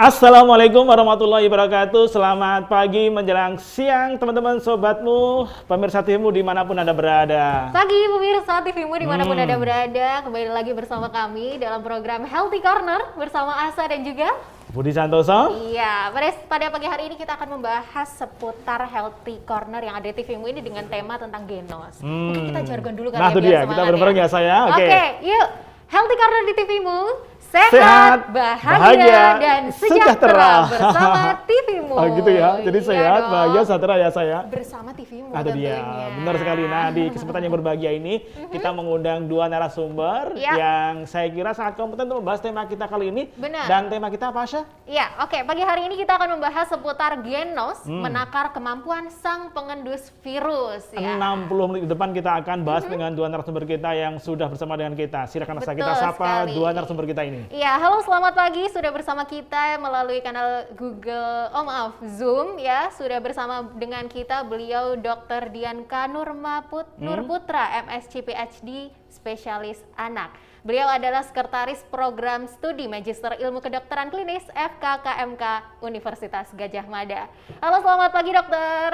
Assalamualaikum warahmatullahi wabarakatuh. Selamat pagi menjelang siang teman-teman sobatmu, pemirsa TVmu dimanapun Anda berada. Pagi pemirsa TVmu dimanapun Anda berada, kembali lagi bersama kami dalam program Healthy Corner bersama Asa dan juga Budi Santoso. Iya, pada pagi hari ini kita akan membahas seputar Healthy Corner yang ada di TVmu ini dengan tema tentang genos. Mungkin kita jargon dulu kali Nah, ya, itu biar dia, semangat kita bareng-bareng ya saya. Oke, yuk. Healthy Corner di TVmu. Sehat, bahagia, dan sejahtera bersama TVmu. Oh gitu ya, jadi sehat, bahagia, sejahtera ya saya. Bersama TVmu Ada dia, benar sekali. Nah, di kesempatan yang berbahagia ini, kita mengundang dua narasumber yang saya kira sangat kompeten untuk membahas tema kita kali ini. Benar. Dan tema kita apa, Asya? Iya, oke. Pagi hari ini kita akan membahas seputar genos, menakar kemampuan sang pengendus virus. Ya. 60 menit ke depan kita akan bahas dengan dua narasumber kita yang sudah bersama dengan kita. Silakan kita sapa dua narasumber kita ini. Iya, halo selamat pagi, sudah bersama kita melalui kanal Zoom ya. Sudah bersama dengan kita beliau Dr. Dianka Nurputra, MSc PhD, spesialis anak. Beliau adalah Sekretaris Program Studi Magister Ilmu Kedokteran Klinis FKKMK Universitas Gadjah Mada. Halo selamat pagi dokter.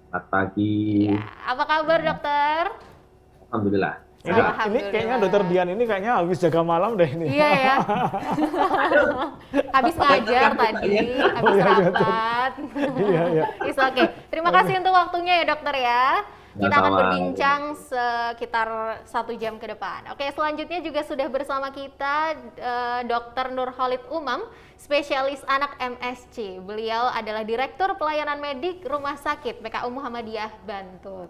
Selamat pagi. Ya, apa kabar dokter? Alhamdulillah. Ini kayaknya dokter Dian ini kayaknya habis jaga malam deh ini. Iya ya. Habis ngajar tadi, habis rapat. Iya. It's okay. Terima kasih untuk waktunya ya dokter ya. Kita akan berbincang sekitar 1 jam ke depan. Oke, selanjutnya juga sudah bersama kita Dr. Nurholit Umam, spesialis anak MSc. Beliau adalah Direktur Pelayanan Medik Rumah Sakit PKU Muhammadiyah Bantul.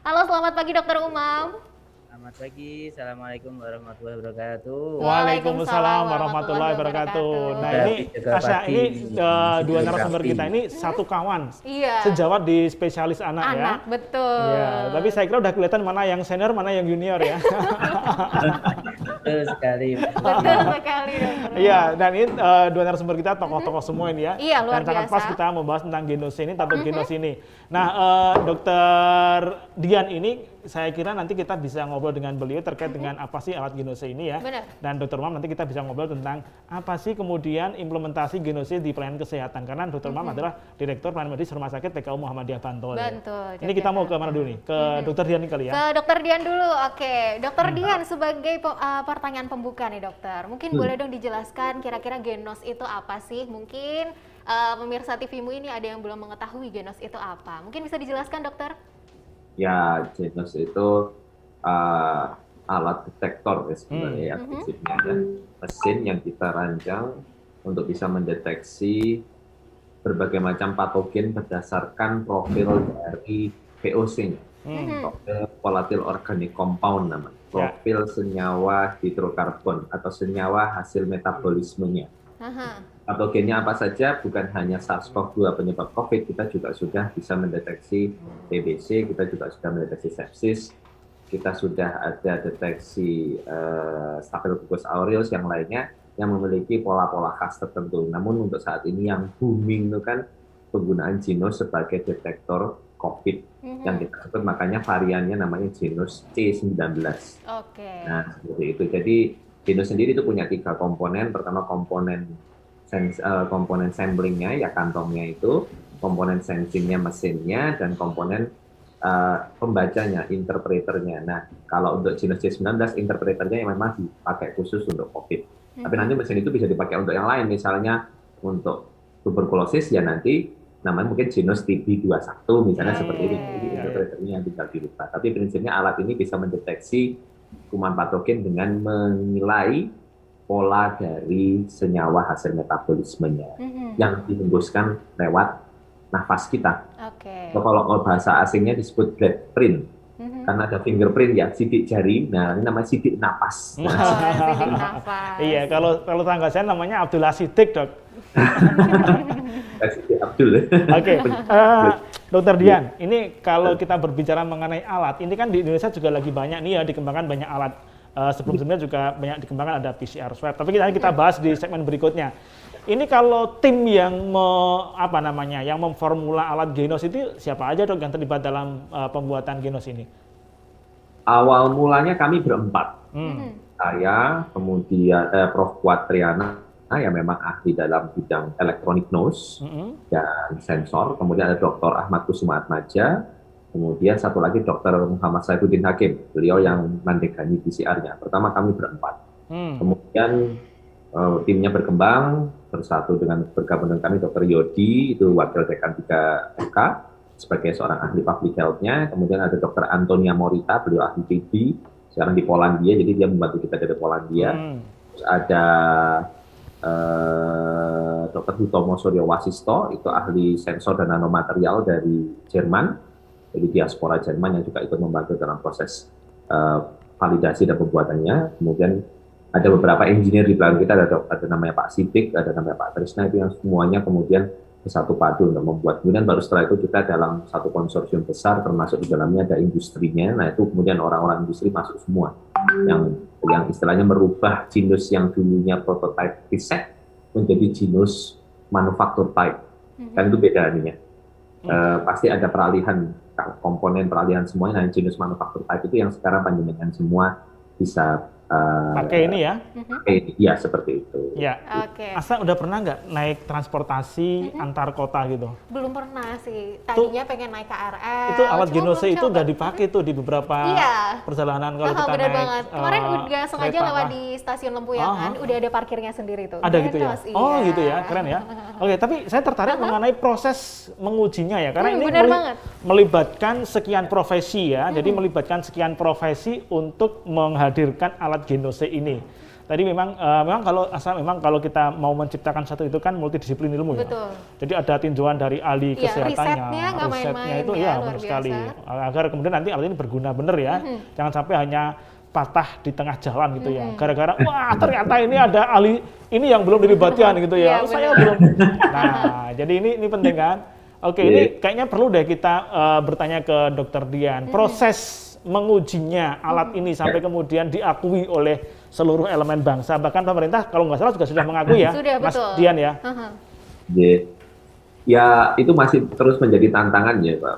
Halo, selamat pagi Dr. Umam. Selamat pagi, Assalamualaikum warahmatullahi wabarakatuh. Waalaikumsalam warahmatullahi wabarakatuh. Nah ini Asya, ini dua narasumber kita ini satu kawan. Iya. Sejawat di spesialis anak ya. Anak, betul. Iya, tapi saya kira udah kelihatan mana yang senior, mana yang junior ya. Betul sekali. Betul sekali dokter. Iya, dan ini dua narasumber kita tokoh-tokoh semua ini ya. Iya, luar dan sangat biasa. pas kita membahas tentang genos ini, tato genos ini. Nah, Dokter Dian ini saya kira nanti kita bisa ngobrol dengan beliau terkait dengan apa sih alat genose ini ya. Benar. Dan Dr. Umam nanti kita bisa ngobrol tentang apa sih kemudian implementasi genose di pelayanan kesehatan. Karena Dr. Umam adalah Direktur Pelayanan Medis Rumah Sakit PKU Muhammadiyah Bantul. Bantul. Ini kita mau ke mana dulu nih? Ke Dr. Dian nih kali ya. Ke Dokter Dian dulu, oke. Dokter Dian sebagai pertanyaan pembuka nih dokter. Mungkin boleh dong dijelaskan kira-kira genos itu apa sih? Mungkin pemirsa TVmu ini ada yang belum mengetahui genos itu apa. Mungkin bisa dijelaskan dokter? Ya, genos itu alat detektor ya sebenarnya ya, prinsipnya ya. Mesin yang kita rancang untuk bisa mendeteksi berbagai macam patogen berdasarkan profil dari VOC-nya. Profil volatile organic compound namanya. Profil senyawa hidrokarbon atau senyawa hasil metabolismenya. Patogennya apa saja, bukan hanya SARS-CoV-2 penyebab COVID, kita juga sudah bisa mendeteksi TBC, kita juga sudah mendeteksi sepsis, kita sudah ada deteksi Staphylococcus aureus yang lainnya yang memiliki pola-pola khas tertentu. Namun untuk saat ini yang booming itu kan penggunaan genos sebagai detektor COVID. Yang kita sebut makanya variannya namanya genos C19. Nah, seperti itu. Jadi genos sendiri itu punya 3 komponen. Pertama komponen samplingnya ya kantongnya itu, komponen sensingnya mesinnya, dan komponen pembacanya, interpreternya. Nah, kalau untuk genos C19 interpreternya yang memang dipakai khusus untuk COVID. Tapi nanti mesin itu bisa dipakai untuk yang lain, misalnya untuk tuberkulosis ya nanti namanya mungkin genos TB21 misalnya seperti itu. Jadi interpreternya yang tinggal dirubah. Tapi prinsipnya alat ini bisa mendeteksi kuman patogen dengan menilai pola dari senyawa hasil metabolismenya yang dihembuskan lewat nafas kita. Kalau bahasa asingnya disebut blood print, karena ada fingerprint ya, sidik jari. Nah, ini namanya sidik napas. Sidik nafas. Iya, kalau tangga saya namanya Abdullah Sidik, Dok. Sidik Abdul. Oke, Dokter Dian, ini kalau kita berbicara mengenai alat, ini kan di Indonesia juga lagi banyak nih ya dikembangkan banyak alat. Sebelum-sebelumnya juga banyak dikembangkan, ada PCR swab. Tapi kita bahas di segmen berikutnya. Ini kalau tim yang yang memformula alat genos itu siapa aja dok yang terlibat dalam pembuatan genos ini? Awal mulanya kami berempat. Saya, kemudian Prof. Kuatriana, yang memang ahli dalam bidang electronic nose dan sensor. Kemudian ada Dr. Ahmad Kusuma Atmaja. Kemudian satu lagi Dr. Muhammad Saifuddin Hakim, beliau yang mendekani PCR-nya. Pertama kami berempat. Kemudian timnya berkembang, bergabung dengan kami Dr. Yodi, itu wakil dekan 3FK, sebagai seorang ahli public health-nya. Kemudian ada Dr. Antonia Morita, beliau ahli TB, sekarang di Polandia, jadi dia membantu kita dari Polandia. Terus ada Dr. Hutomo Suryo Wasisto, itu ahli sensor dan nanomaterial dari Jerman, jadi diaspora Jerman yang juga ikut membantu dalam proses validasi dan pembuatannya. Kemudian ada beberapa engineer di belakang kita, ada namanya Pak Sidik, ada namanya Pak Trisna, itu yang semuanya kemudian bersatu padu untuk membuat. Kemudian baru setelah itu kita dalam satu konsorsium besar, termasuk di dalamnya ada industrinya. Nah itu kemudian orang-orang industri masuk semua, yang istilahnya merubah genus yang dulunya prototype riset menjadi genus manufaktur type. Kan itu beda ininya. Pasti ada peralihan komponen, peralihan semuanya. Nah, genus manufaktur type itu yang sekarang panjenengan semua bisa pakai ini ya? Iya, seperti itu. Ya. Oke. Asa udah pernah nggak naik transportasi antar kota gitu? Belum pernah sih. Tadinya pengen naik KRL. Itu alat cuma genose belum itu coba. udah dipakai tuh di beberapa perjalanan kalau kita bener naik. banget. Kemarin udah sengaja kereta lewat lah. di stasiun Lempuyangan, udah ada parkirnya sendiri tuh. Ada gitu ya? Genos, Oh iya. gitu ya, keren ya. Oke, tapi saya tertarik mengenai proses mengujinya ya, karena ini bener banget. melibatkan sekian profesi ya, jadi melibatkan sekian profesi untuk menghadirkan alat genose ini. Tadi memang kalau kita mau menciptakan satu itu kan multidisiplin ilmu ya. Betul. Jadi ada tinjauan dari ahli kesehatannya, risetnya nggak main-main itu ya, ya luar benar sekali. biasa. Agar kemudian nanti alat ini berguna benar ya. Jangan sampai hanya patah di tengah jalan gitu ya. Gara-gara wah ternyata ini ada ahli ini yang belum dilibatkan gitu ya. Iya, Saya benar. belum. Nah, jadi ini penting kan. Oke, ini kayaknya perlu deh kita bertanya ke Dokter Dian. Proses mengujinya alat ini sampai kemudian diakui oleh seluruh elemen bangsa, bahkan pemerintah kalau nggak salah juga sudah mengakui ya, Sudah, Mas betul. Dian ya. Ya, itu masih terus menjadi tantangan ya Pak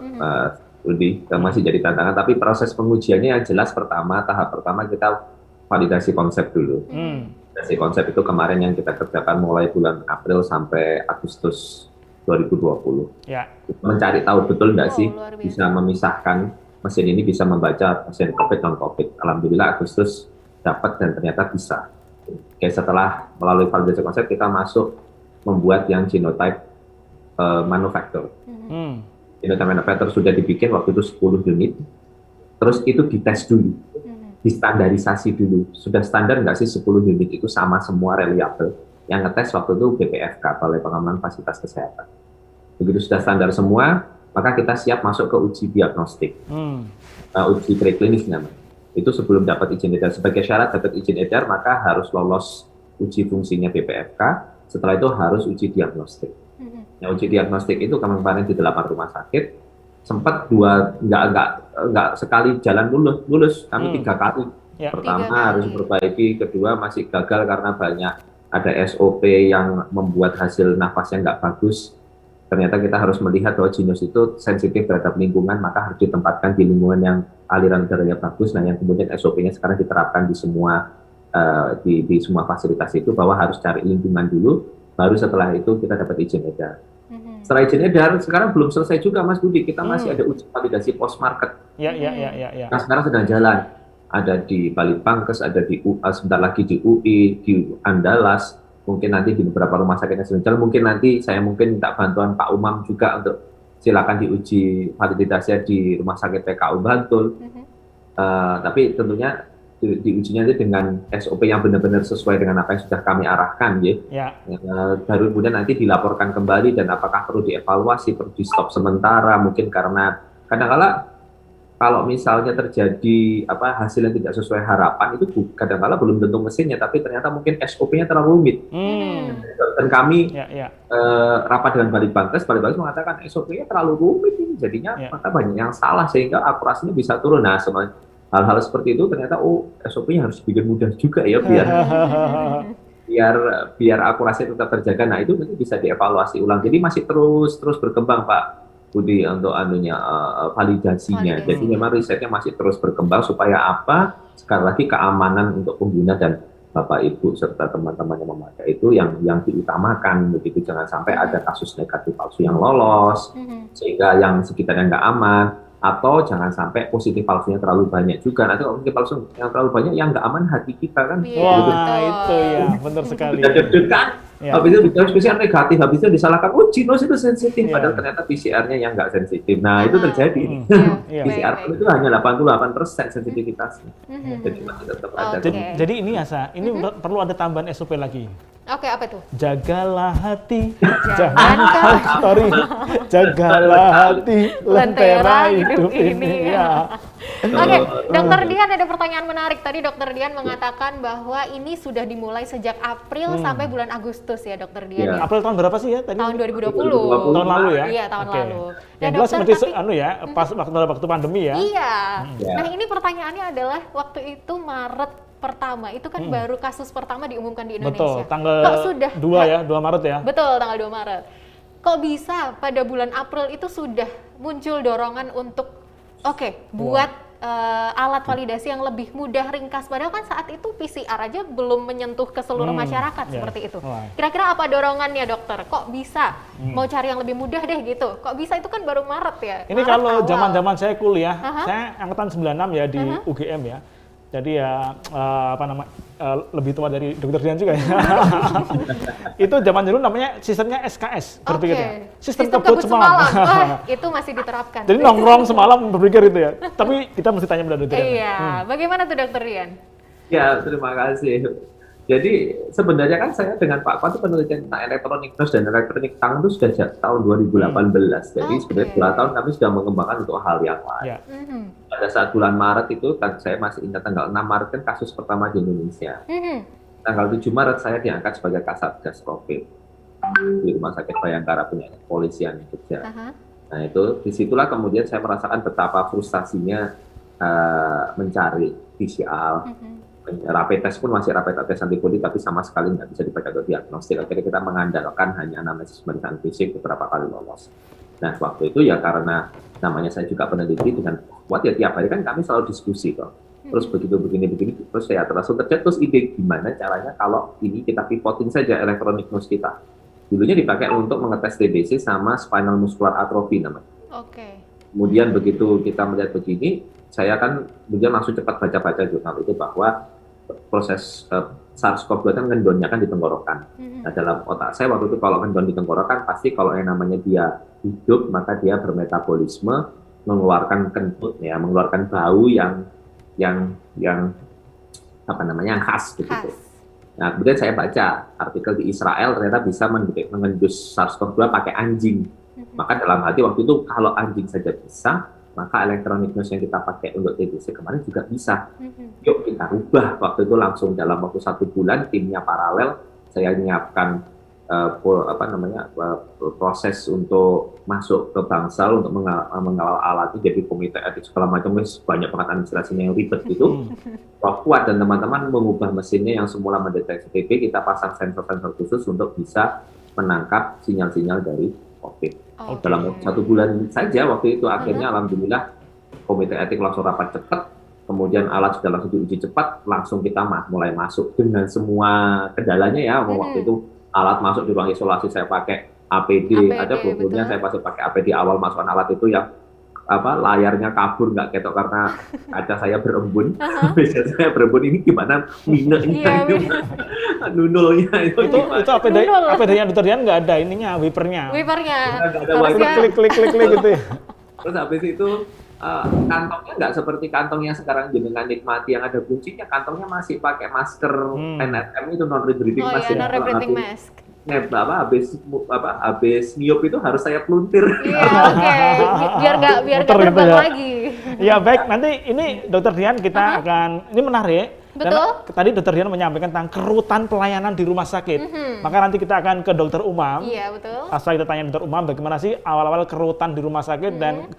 Rudi, masih jadi tantangan, tapi proses pengujiannya yang jelas tahap pertama kita validasi konsep dulu. Validasi konsep itu kemarin yang kita kerjakan mulai bulan April sampai Agustus 2020. Ya. Mencari tahu betul nggak sih luar biasa. bisa memisahkan mesin ini bisa membaca pasien COVID non COVID. Alhamdulillah Agustus dapat dan ternyata bisa. Oke, setelah melalui validasi konsep kita masuk membuat yang genotype manufacture. Genotype manufacture sudah dibikin waktu itu 10 unit. Terus itu dites dulu, distandarisasi dulu. Sudah standar nggak sih 10 unit itu sama semua reliable? Yang ngetes waktu itu BPFK, Balai Pengamanan Fasilitas Kesehatan. Begitu sudah standar semua, maka kita siap masuk ke uji diagnostik, uji preklinis namanya. Itu sebelum dapat izin edar. Sebagai syarat dapat izin edar, maka harus lolos uji fungsinya BPFK. Setelah itu harus uji diagnostik. Nah, uji diagnostik itu kemarin di 8 rumah sakit, sempat nggak sekali jalan lulus. Kami 3 kali. Ya. Pertama 3 kali. harus diperbaiki, kedua masih gagal karena banyak ada SOP yang membuat hasil nafasnya nggak bagus. Ternyata kita harus melihat bahwa genus itu sensitif terhadap lingkungan, maka harus ditempatkan di lingkungan yang aliran udaranya bagus. Nah, yang kemudian SOP-nya sekarang diterapkan di semua di semua fasilitas itu, bahwa harus cari lingkungan dulu, baru setelah itu kita dapat izin edar. Setelah izin edar, sekarang belum selesai juga Mas Budi, kita masih ada uji validasi post-market. Ya. Nah, sekarang sedang jalan. Ada di Balitbangkes, ada di sebentar lagi di UI, di Andalas, mungkin nanti di beberapa rumah sakit nasional. Mungkin nanti saya minta bantuan Pak Umam juga untuk silakan diuji validasinya di Rumah Sakit PKU Bantul. Tapi tentunya diujinya itu dengan SOP yang benar-benar sesuai dengan apa yang sudah kami arahkan, ya. Baru kemudian nanti dilaporkan kembali dan apakah perlu dievaluasi, perlu di stop sementara, mungkin karena kadang-kala kalau misalnya terjadi hasil yang tidak sesuai harapan, itu kadang-kala belum tentu mesinnya, tapi ternyata mungkin SOP-nya terlalu rumit. Dan kami rapat dengan Balitbangkes mengatakan SOP-nya terlalu rumit ini, jadinya maka banyak yang salah sehingga akurasinya bisa turun. Nah, hal-hal seperti itu ternyata SOP-nya harus bikin mudah juga ya biar akurasi tetap terjaga. Nah, itu nanti bisa dievaluasi ulang. Jadi masih terus berkembang Pak Budi untuk validasinya. Jadi memang risetnya masih terus berkembang supaya sekali lagi keamanan untuk pengguna dan Bapak Ibu serta teman-teman yang memakai itu yang diutamakan begitu, jangan sampai ada kasus negatif palsu yang lolos sehingga yang sekitarnya nggak aman, atau jangan sampai positif palsunya terlalu banyak juga, nanti kalau positif palsu yang terlalu banyak yang nggak aman hati kita kan. Iya, Wah, betul. itu ya, benar sekali. Udah deg-degan, Ya. habis itu bicara PCR negatif, habis itu disalahkan, oh Ginos itu sensitif, Iya. padahal ternyata PCR-nya yang nggak sensitif. Nah, itu terjadi. Iya. PCR Baik, itu hanya 88% sensitivitasnya. Mhm. Jadi masih tetap ada. Oke. Jadi ini ya, Sa, ini perlu ada tambahan SOP lagi. Oke, apa tuh? Jagalah hati, Jangan sorry, jagalah hati, lentera hidup ini. Ya. Oke, Dokter Dian ada pertanyaan menarik. Tadi Dokter Dian mengatakan bahwa ini sudah dimulai sejak April sampai bulan Agustus ya, Dokter Dian. Iya. Ya? April tahun berapa sih ya tadi? Tahun 2020. Tahun lalu ya? Iya, tahun Oke. lalu. Yang Nah, jelas dokter, seperti tapi- pas waktu pandemi ya. Iya. Ya. Nah, ini pertanyaannya adalah waktu itu Maret pertama, itu kan baru kasus pertama diumumkan di Indonesia. Betul, tanggal Kok sudah 2 ya, 2 Maret ya. Betul, tanggal 2 Maret. Kok bisa pada bulan April itu sudah muncul dorongan untuk buat alat validasi yang lebih mudah, ringkas, padahal kan saat itu PCR aja belum menyentuh ke seluruh masyarakat ya. seperti itu. Wah. Kira-kira apa dorongannya, dokter? Kok bisa mau cari yang lebih mudah deh gitu? Kok bisa, itu kan baru Maret ya? Ini Maret kalau awal. zaman-zaman saya kuliah, Aha. saya angkatan 96 ya di UGM ya. Jadi ya lebih tua dari Dokter Dian juga ya. Itu zaman dulu namanya sistemnya SKS, berpikirnya. Sistem kebut semalam. Wah, itu masih diterapkan. Jadi nongkrong semalam berpikir itu ya. Tapi kita mesti tanya pada Dokter Dian. Iya, bagaimana tuh Dokter Dian? Ya, terima kasih. Jadi sebenarnya kan saya dengan Pak Kwan itu penelitian tentang elektronik nose dan elektronik tangan itu sudah sejak tahun 2018. Jadi sebenarnya 2 tahun kami sudah mengembangkan untuk hal yang lain. Ya. Pada saat bulan Maret itu, kan saya masih ingat tanggal 6 Maret kan kasus pertama di Indonesia. Tanggal 7 Maret saya diangkat sebagai Kasatgas COVID di Rumah Sakit Bayangkara punya kepolisian Jogja. Nah itu disitulah kemudian saya merasakan betapa frustasinya mencari PCR. Rapid test pun masih rapid test antibody, tapi sama sekali nggak bisa dipakai untuk diagnostik. Akhirnya kita mengandalkan hanya anamnesis pemeriksaan fisik beberapa kali lolos. Nah waktu itu ya karena namanya saya juga peneliti dengan kuat ya tiap hari kan kami selalu diskusi kok. Terus begini, terus saya langsung terus ide gimana caranya kalau ini kita pivotin saja elektronik nose kita. Dulunya dipakai untuk mengetes TBC sama spinal muscular atrophy namanya. Kemudian begitu kita melihat begini, saya kan kemudian langsung cepat baca-baca jurnal itu bahwa proses SARS-CoV-2 kan ngendonnya kan di tenggorokan. Nah dalam otak saya waktu itu kalau ngendon di tenggorokan pasti kalau yang namanya dia hidup maka dia bermetabolisme, mengeluarkan kentut ya, mengeluarkan bau yang apa namanya yang khas begitu. Nah kemudian saya baca artikel di Israel ternyata bisa mengendus SARS-CoV-2 pakai anjing. Maka dalam hati waktu itu kalau anjing saja bisa, maka elektronik nose yang kita pakai untuk TBC kemarin juga bisa. Yuk kita rubah. Waktu itu langsung dalam waktu 1 bulan timnya paralel, saya menyiapkan proses untuk masuk ke Bangsal untuk mengawal alat itu, jadi komite etik segala macam, banyak banget administrasinya yang ribet gitu. Prof Kuat dan teman-teman mengubah mesinnya yang semula mendeteksi TB, kita pasang sensor-sensor khusus untuk bisa menangkap sinyal-sinyal dari COVID. Dalam 1 bulan saja waktu itu akhirnya alhamdulillah komite etik langsung rapat cepat, kemudian alat sudah langsung diuji cepat, langsung kita mulai masuk dengan semua kendalanya ya. Waktu itu alat masuk di ruang isolasi saya pakai APD, ada problemnya saya pasti pakai APD awal masukkan alat itu yang layarnya kabur nggak ketok karena kaca saya berembun. Biasanya saya berembun ini gimana mineknya nunulnya itu APD yang Dokter Dian nggak ada ininya wipernya. Nggak ada Harusnya klik gitu ya. Terus habis itu kantongnya nggak seperti kantong yang sekarang jenengan nikmati yang ada kuncinya, kantongnya masih pakai masker N95 itu non-rebreathing mask. Non-rebreathing mask. Habis niup itu harus saya peluntir. Biar nggak terbang lagi. Ya baik, nanti ini Dokter Dian kita akan, ini menarik. Betul. Karena tadi Dokter Dian menyampaikan tentang kerutan pelayanan di rumah sakit. Maka nanti kita akan ke Dokter Umam. Iya betul. Asal kita tanya Dokter Umam bagaimana sih awal-awal kerutan di rumah sakit dan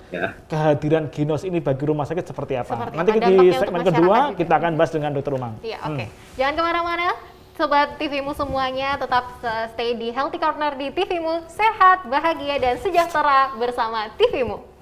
kehadiran Ginos ini bagi rumah sakit seperti apa. Nanti di segmen kedua kita akan bahas dengan Dokter Umam. Iya oke. Jangan kemana-mana. Sobat TVmu semuanya, tetap stay di Healthy Corner di TVmu, sehat, bahagia, dan sejahtera bersama TVmu.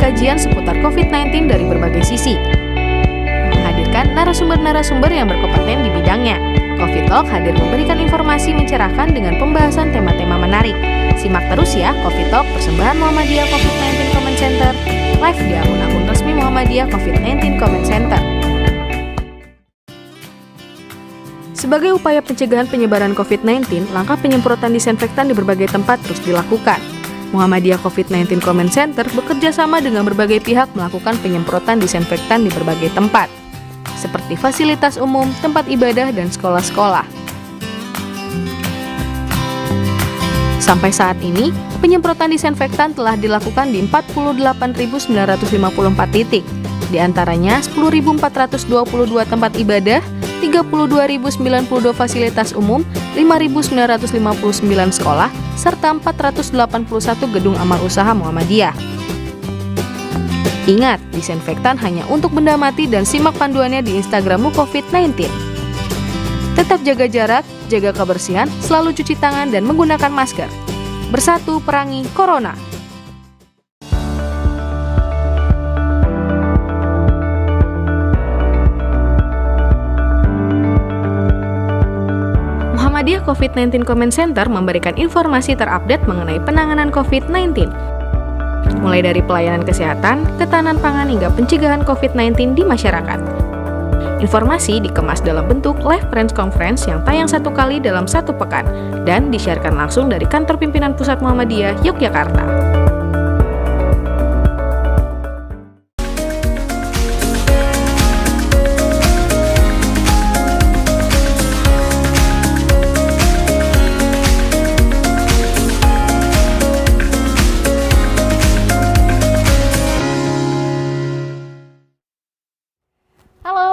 kajian seputar COVID-19 dari berbagai sisi. Menghadirkan narasumber-narasumber yang berkompeten di bidangnya. Coffee Talk hadir memberikan informasi mencerahkan dengan pembahasan tema-tema menarik. Simak terus ya Coffee Talk persembahan Muhammadiyah COVID-19 Comment Center, live di akun-akun resmi Muhammadiyah COVID-19 Comment Center. Sebagai upaya pencegahan penyebaran COVID-19, langkah penyemprotan disinfektan di berbagai tempat terus dilakukan. Muhammadiyah COVID-19 Comment Center bekerja sama dengan berbagai pihak melakukan penyemprotan disinfektan di berbagai tempat, seperti fasilitas umum, tempat ibadah, dan sekolah-sekolah. Sampai saat ini, penyemprotan disinfektan telah dilakukan di 48.954 titik, di antaranya 10.422 tempat ibadah, 32.092 fasilitas umum, 5.959 sekolah, serta 481 gedung amal usaha Muhammadiyah. Ingat, disinfektan hanya untuk benda mati dan simak panduannya di Instagrammu COVID-19. Tetap jaga jarak, jaga kebersihan, selalu cuci tangan dan menggunakan masker. Bersatu perangi Corona. Muhammadiyah COVID-19 Comment Center memberikan informasi terupdate mengenai penanganan COVID-19. Mulai dari pelayanan kesehatan, ketahanan pangan hingga pencegahan COVID-19 di masyarakat. Informasi dikemas dalam bentuk live press conference yang tayang 1 kali dalam 1 pekan dan disiarkan langsung dari kantor pimpinan pusat Muhammadiyah Yogyakarta.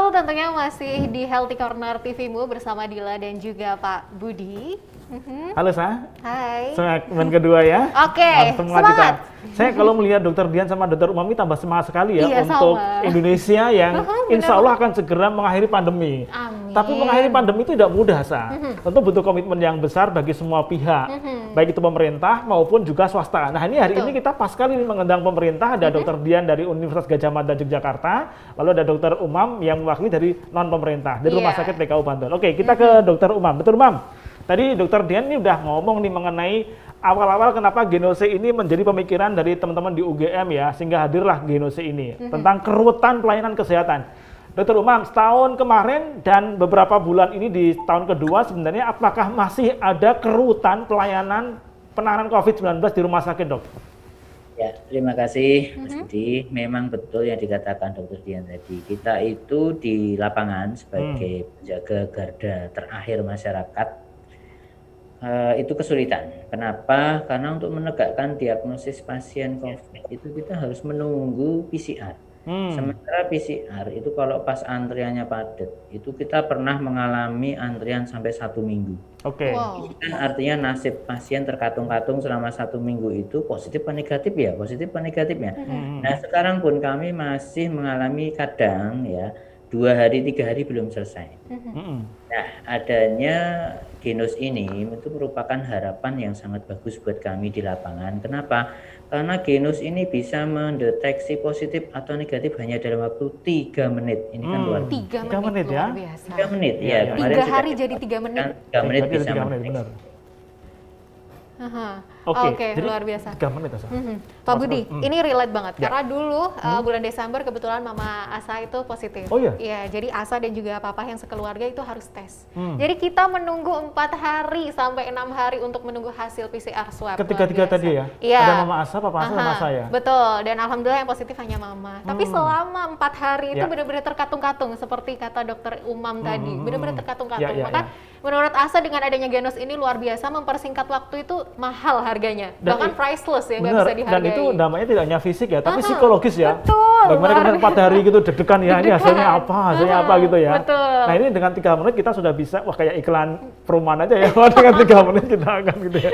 Tentunya masih di Healthy Corner TV-mu bersama Dila dan juga Pak Budi. Halo Sa. Hai. Segmen kedua ya. Oke, semangat. Saya kalau melihat Dokter Dian sama Dokter Umam ini tambah semangat sekali ya Iya, untuk sama. Indonesia yang insya Allah akan segera mengakhiri pandemi. Amin. Tapi mengakhiri pandemi itu tidak mudah, Sa. Tentu butuh komitmen yang besar bagi semua pihak, baik itu pemerintah maupun juga swasta. Nah ini hari ini kita pas sekali mengundang pemerintah, ada Dokter Dian dari Universitas Gadjah Mada Yogyakarta, lalu ada Dokter Umam yang mewakili dari non pemerintah dari Rumah Sakit PKU Bantul. Oke, kita ke Dokter Umam. Dokter Umam, tadi Dokter Dian ini udah ngomong nih mengenai awal-awal kenapa Genose ini menjadi pemikiran dari teman-teman di UGM ya, sehingga hadirlah Genose ini tentang keruwetan pelayanan kesehatan. Dokter Umam, setahun kemarin dan beberapa bulan ini di tahun kedua sebenarnya apakah masih ada keruwetan pelayanan penanganan COVID-19 di rumah sakit, Dok? Ya, terima kasih Mas Budi. Memang betul yang dikatakan Dr. Dian tadi. Kita itu di lapangan sebagai penjaga garda terakhir masyarakat itu kesulitan. Kenapa? Karena untuk menegakkan diagnosis pasien COVID itu kita harus menunggu PCR. Sementara PCR itu kalau pas antriannya padat, itu kita pernah mengalami antrian sampai 1 minggu. Oke. Wow. Kan artinya nasib pasien terkatung-katung selama 1 minggu itu positif apa negatif ya, positif apa negatifnya. Nah sekarang pun kami masih mengalami kadang ya 2 hari 3 hari belum selesai. Nah adanya Genos ini itu merupakan harapan yang sangat bagus buat kami di lapangan. Kenapa? Karena Genos ini bisa mendeteksi positif atau negatif hanya dalam waktu 3 menit. Ini kan luar 3 menit ya? luar biasa. 3 menit ya. 3 hari jadi 3 menit. 3 menit Berarti bisa 3 menit, mendeteksi. benar. Oke, jadi luar biasa. 3 menit Asa. Pak Budi, ini relate banget Ya. karena dulu bulan Desember kebetulan Mama Asa itu positif. Oh iya? Iya, jadi Asa dan juga Papa yang sekeluarga itu harus tes. Jadi kita menunggu 4 hari sampai 6 hari untuk menunggu hasil PCR swab. Ketiga-tiga Luar biasa. tadi ya? Iya. Ada Mama Asa, Papa Asa, sama saya. Betul, dan alhamdulillah yang positif hanya Mama. Tapi selama 4 hari itu Ya. benar-benar terkatung-katung seperti kata Dokter Umam tadi, benar-benar terkatung-katung. Ya, ya, Maka menurut Asa dengan adanya Genos ini luar biasa mempersingkat waktu itu mahal harganya. Dan Bahkan priceless ya, nggak Benar, bisa dihargai. dan itu namanya tidak hanya fisik ya, tapi psikologis ya. Betul. Bagaimana kemudian 4 hari gitu deg-degan ya, ini hasilnya apa gitu ya. Betul. Nah ini dengan 3 menit kita sudah bisa, wah kayak iklan perumahan aja ya, wah dengan 3 menit kita akan gitu ya.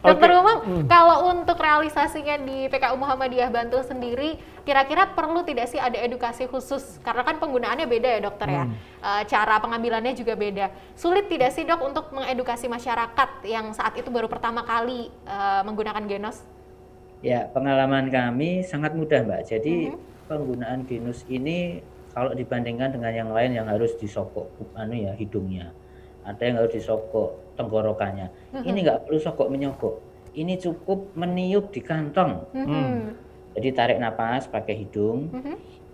Dokter Umam, kalau untuk realisasinya di PKU Muhammadiyah Bantul sendiri, kira-kira perlu tidak sih ada edukasi khusus? Karena kan penggunaannya beda ya dokter ya, cara pengambilannya juga beda. Sulit tidak sih dok untuk mengedukasi masyarakat yang saat itu baru pertama kali menggunakan Genos? Ya, pengalaman kami sangat mudah, Mbak. Jadi penggunaan genus ini kalau dibandingkan dengan yang lain yang harus disokok hidungnya, ada yang harus disokok tenggorokannya. Ini nggak perlu sokok menyokok. Ini cukup meniup di kantong. Jadi tarik napas pakai hidung,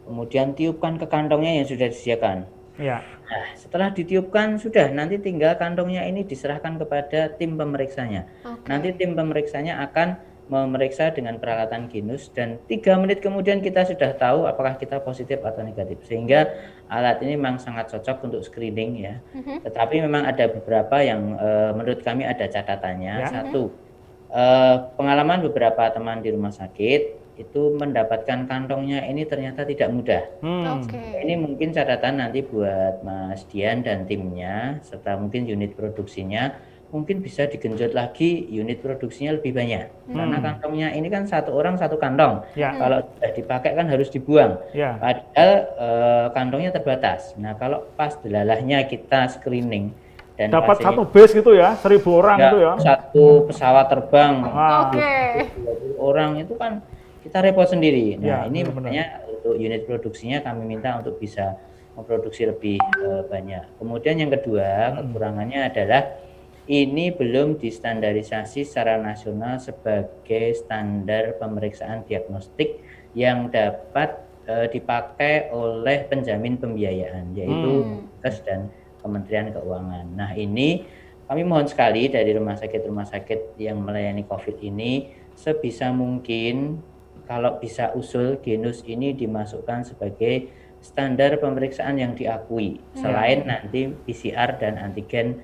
kemudian tiupkan ke kantongnya yang sudah disediakan. Ya. Nah, setelah ditiupkan sudah, nanti tinggal kantongnya ini diserahkan kepada tim pemeriksanya. Nanti tim pemeriksanya akan memeriksa dengan peralatan genus dan 3 menit kemudian kita sudah tahu apakah kita positif atau negatif. Sehingga alat ini memang sangat cocok untuk screening ya. Tetapi memang ada beberapa yang menurut kami ada catatannya. Satu, pengalaman beberapa teman di rumah sakit itu mendapatkan kantongnya ini ternyata tidak mudah. Ini mungkin catatan nanti buat Mas Dian dan timnya serta mungkin unit produksinya, mungkin bisa digenjot lagi unit produksinya lebih banyak. Karena kantongnya ini kan 1 orang 1 kantong. Kalau sudah dipakai kan harus dibuang. Padahal kantongnya terbatas. Nah, kalau pas delalahnya kita screening dan dapat satu base gitu ya, 1.000 orang itu ya. Satu pesawat terbang. 20 Oke. orang itu kan kita repot sendiri. Nah, Ya, ini benar-benar. makanya untuk unit produksinya kami minta untuk bisa memproduksi lebih banyak. Kemudian yang kedua, kekurangannya adalah ini belum distandarisasi secara nasional sebagai standar pemeriksaan diagnostik yang dapat dipakai oleh penjamin pembiayaan, yaitu Kes dan Kementerian Keuangan. Nah, ini kami mohon sekali dari rumah sakit yang melayani COVID ini, sebisa mungkin kalau bisa usul genus ini dimasukkan sebagai standar pemeriksaan yang diakui, selain nanti PCR dan antigen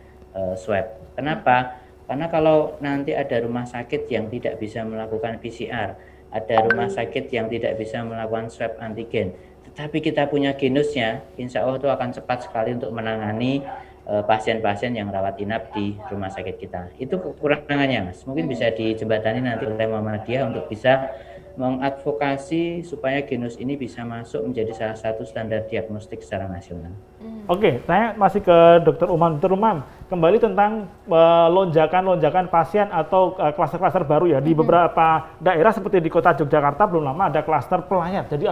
swab. Kenapa? Karena kalau nanti ada rumah sakit yang tidak bisa melakukan PCR, ada rumah sakit yang tidak bisa melakukan swab antigen, tetapi kita punya genusnya, insya Allah itu akan cepat sekali untuk menangani pasien-pasien yang rawat inap di rumah sakit kita. Itu kekurangannya, Mas. Mungkin bisa dijembatani nanti oleh Muhammadiyah untuk bisa mengadvokasi supaya genus ini bisa masuk menjadi salah satu standar diagnostik secara nasional. Oke, saya masih ke Dr. Umam. Dr. Umam, kembali tentang lonjakan pasien atau klaster-klaster baru ya. Di beberapa daerah seperti di kota Yogyakarta belum lama ada klaster pelayat. Jadi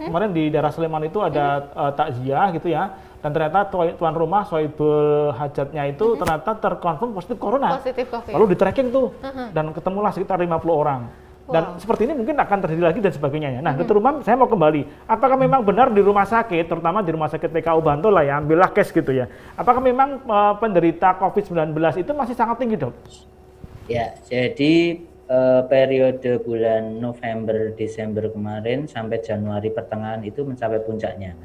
kemarin di daerah Sleman itu ada takziah gitu ya. Dan ternyata tuan rumah Sohibul Hajatnya itu ternyata terkonfirm positif corona. Positif COVID. Lalu di tracking tuh dan ketemulah sekitar 50 orang. Dan seperti ini mungkin akan terjadi lagi dan sebagainya. Nah, Dr. Umam, saya mau kembali. Apakah memang benar di rumah sakit, terutama di rumah sakit PKU Bantul lah ya, ambillah case gitu ya. Apakah memang penderita COVID-19 itu masih sangat tinggi, Dok? Ya, jadi periode bulan November, Desember kemarin sampai Januari pertengahan itu mencapai puncaknya.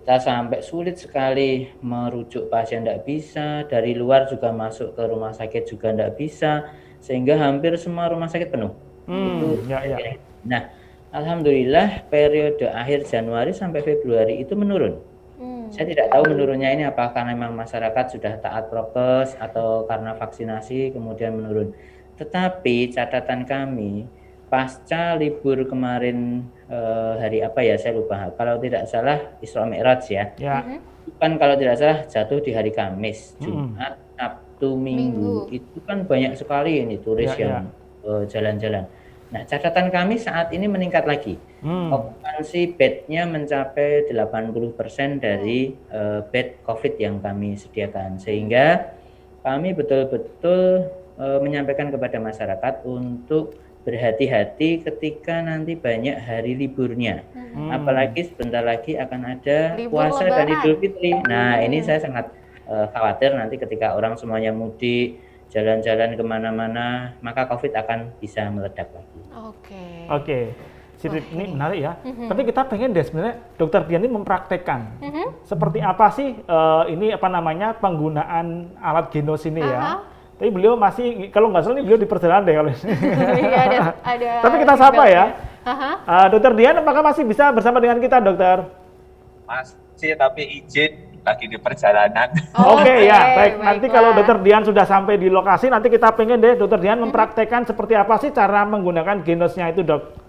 Kita sampai sulit sekali merujuk pasien, tidak bisa. Dari luar juga masuk ke rumah sakit juga tidak bisa. Sehingga hampir semua rumah sakit penuh. Nah, alhamdulillah periode akhir Januari sampai Februari itu menurun. Saya tidak tahu menurunnya ini apakah memang masyarakat sudah taat prokes atau karena vaksinasi kemudian menurun. Tetapi catatan kami pasca libur kemarin hari apa ya saya lupa. Kalau tidak salah Isra Mi'raj ya. Kan kalau tidak salah jatuh di hari Kamis, Jumat, Sabtu, Minggu. Itu kan banyak sekali ini turis yang jalan-jalan. Nah, catatan kami saat ini meningkat lagi. Okupansi bednya mencapai 80% dari bed COVID yang kami sediakan. Sehingga kami betul-betul menyampaikan kepada masyarakat untuk berhati-hati ketika nanti banyak hari liburnya. Apalagi sebentar lagi akan ada puasa dan Idul Fitri. Nah, ini saya sangat khawatir nanti ketika orang semuanya mudik, jalan-jalan kemana-mana, maka COVID akan bisa meledak lagi. Oke. Ini menarik ya. Tapi kita pengen deh sebenarnya Dokter Dian ini mempraktekkan seperti apa sih ini penggunaan alat genos ini ya. Tapi beliau masih, kalau nggak salah ini beliau di perjalanan deh kalau ini. ada Tapi kita sapa ya. Dokter Dian, apakah masih bisa bersama dengan kita, Dokter? Masih, tapi izin lagi di perjalanan. Oke, ya, baik. Nanti kalau Dokter Dian sudah sampai di lokasi, nanti kita pengen deh Dokter Dian mempraktekkan seperti apa sih cara menggunakan genosnya itu, Dok.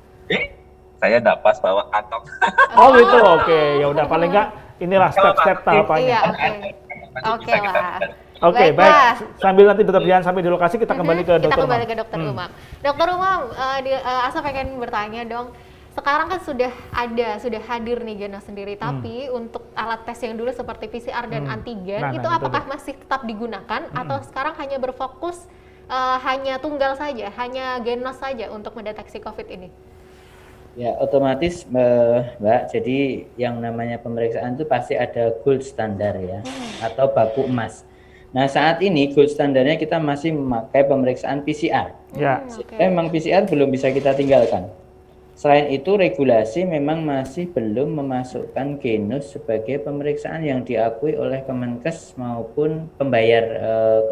Saya nggak pas bawa kantong. Oh gitu, oke. Ya udah paling nggak inilah step-step tahapannya. Iya, oke lah. Oke, Baiklah. baik. Sambil nanti Dokter Dian sampai di lokasi, kita kembali ke Kita Dokter kembali Umam. ke Dokter Umam. Dokter Umam, Asa pengen bertanya dong. Sekarang kan sudah hadir nih Genos sendiri, tapi untuk alat tes yang dulu seperti PCR dan antigen, Nah, itu itu apakah dia. masih tetap digunakan atau sekarang hanya berfokus hanya tunggal saja, hanya Genos saja untuk mendeteksi COVID ini? Ya, otomatis Mbak, jadi yang namanya pemeriksaan itu pasti ada gold standar ya, atau baku emas. Nah, saat ini gold standarnya kita masih memakai pemeriksaan PCR. Ya. Oke. Memang PCR belum bisa kita tinggalkan. Selain itu, regulasi memang masih belum memasukkan Genos sebagai pemeriksaan yang diakui oleh Kemenkes maupun pembayar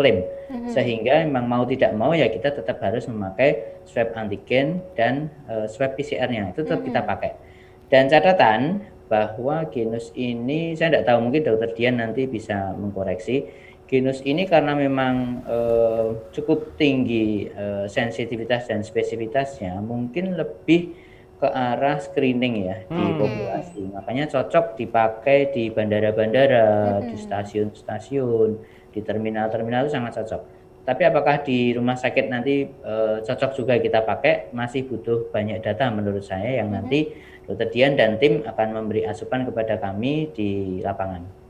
klaim. Sehingga memang mau tidak mau ya kita tetap harus memakai swab antigen dan swab PCR-nya. Itu tetap kita pakai. Dan catatan bahwa Genos ini, saya tidak tahu, mungkin Dokter Dian nanti bisa mengkoreksi. Genos ini karena memang cukup tinggi sensitivitas dan spesifitasnya, mungkin lebih ke arah screening ya di populasi. Makanya cocok dipakai di bandara-bandara, di stasiun-stasiun, di terminal-terminal itu sangat cocok. Tapi apakah di rumah sakit nanti cocok juga kita pakai, masih butuh banyak data menurut saya yang nanti Dokter Dian dan tim akan memberi asupan kepada kami di lapangan.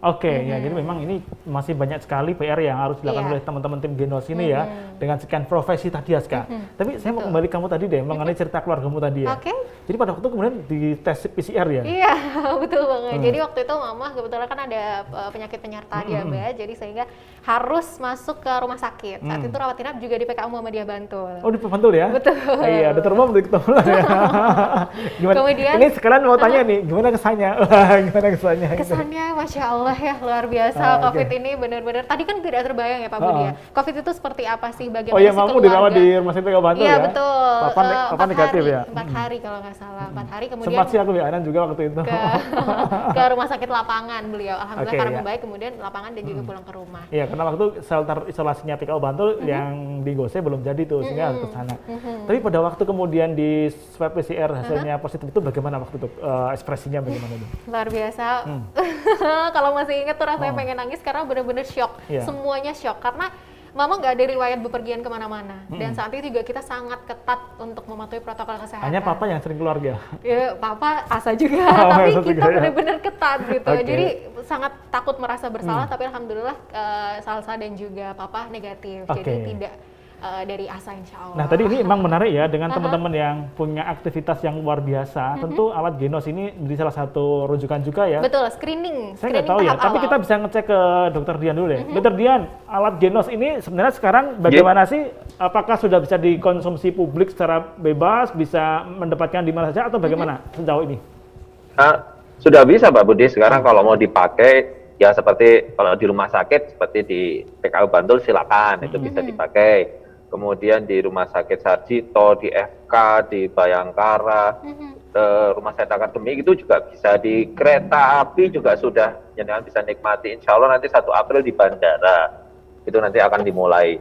Oke, ya jadi memang ini masih banyak sekali PR yang harus dilakukan oleh teman-teman tim Genos ini ya, dengan sekian profesi tadi ya, Ska. Tapi saya mau kembali kamu tadi deh, mengenai cerita keluargamu tadi ya. Oke. Jadi pada waktu kemudian di tes PCR ya? Iya, betul banget. Jadi waktu itu mama kebetulan kan ada penyakit penyerta diabetes, jadi sehingga harus masuk ke rumah sakit. Saat itu rawat inap juga di PKU Muhammadiyah Bantul. Oh, di Bantul ya? Betul. Iya, Dokter Umam udah ketemu lah ya. Gimana? Kemudian- Ini sekalian mau tanya nih, gimana kesannya? Gimana kesannya? Kesannya Masya Allah ya, luar biasa. COVID ini benar-benar, tadi kan tidak terbayang ya Pak Budi ya. COVID itu seperti apa sih, bagaimana Oh iya, sih mamu dirawat keluarga? di rumah sakit PKU Bantul Iya ya? betul. Papa negatif hari, ya? 4 hari kalau nggak salah, 4 hari kemudian Sempat sih aku liaran juga waktu itu. ke rumah sakit lapangan beliau. Alhamdulillah Oke, karena ya. membaik kemudian lapangan dan juga pulang ke rumah. Iya, karena waktu shelter isolasinya PKU Bantul yang di Gose belum jadi tuh, sehingga harus ke sana. Tapi pada waktu kemudian di swab PCR hasilnya positif itu bagaimana waktu itu? Ekspresinya bagaimana itu? Luar biasa. Kalau masih ingat tuh rasanya pengen nangis karena bener-bener shock. Iya. Semuanya shock karena Mama nggak ada riwayat bepergian kemana-mana. Dan saat itu juga kita sangat ketat untuk mematuhi protokol kesehatan. Hanya papa yang sering keluar ya? Ya, Papa Asa juga, Oh, tapi Asa kita juga ya. benar-benar ketat gitu. Oke. Jadi sangat takut merasa bersalah, tapi alhamdulillah Salsa dan juga Papa negatif. Oke. Jadi tidak dari Asa insya Allah. Nah, tadi ini emang menarik ya, dengan teman-teman yang punya aktivitas yang luar biasa, tentu alat Genos ini menjadi salah satu rujukan juga ya. Betul, screening. Saya nggak tahu ya, tahap tapi awal. kita bisa ngecek ke Dokter Dian dulu ya. Dokter Dian, alat Genos ini sebenarnya sekarang bagaimana sih? Apakah sudah bisa dikonsumsi publik secara bebas, bisa mendapatkan di mana saja atau bagaimana sejauh ini? Sudah bisa Pak Budi, sekarang kalau mau dipakai ya seperti kalau di rumah sakit seperti di PKU Bantul silakan itu bisa dipakai. Kemudian di Rumah Sakit Sarjito, di FK, di Bayangkara, Rumah Sakit Akademik itu juga bisa, di kereta api juga sudah, jangan bisa nikmati. Insya Allah nanti 1 April di bandara itu nanti akan dimulai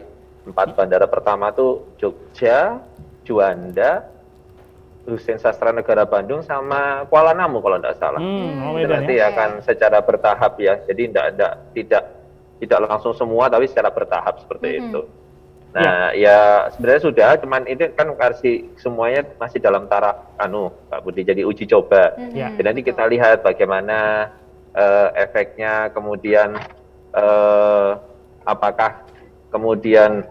4 bandara pertama tuh Jogja, Juanda, Hussein Sastra Negara Bandung sama Kuala Namu kalau tidak salah. Oh, Itu Medan nanti ya? akan secara bertahap ya, jadi tidak langsung semua tapi secara bertahap seperti itu. Nah, ya sebenarnya sudah, cuman ini kan semuanya masih dalam taraf Pak Budi, jadi uji coba. Ya. Jadi nanti kita lihat bagaimana efeknya, kemudian apakah kemudian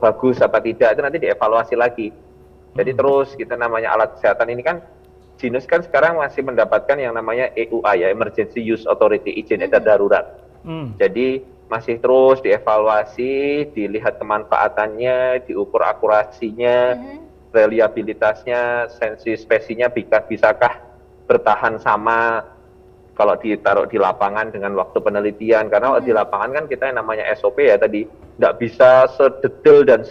bagus apa tidak, itu nanti dievaluasi lagi. Jadi terus kita namanya alat kesehatan ini kan, Genos kan sekarang masih mendapatkan yang namanya EUA ya, Emergency Use Authority, izin edar darurat. Jadi masih terus dievaluasi, dilihat kemanfaatannya, diukur akurasinya, reliabilitasnya, spesinya bisakah bertahan sama kalau ditaruh di lapangan dengan waktu penelitian. Karena di lapangan kan kita yang namanya SOP ya tadi, nggak bisa sedetail dan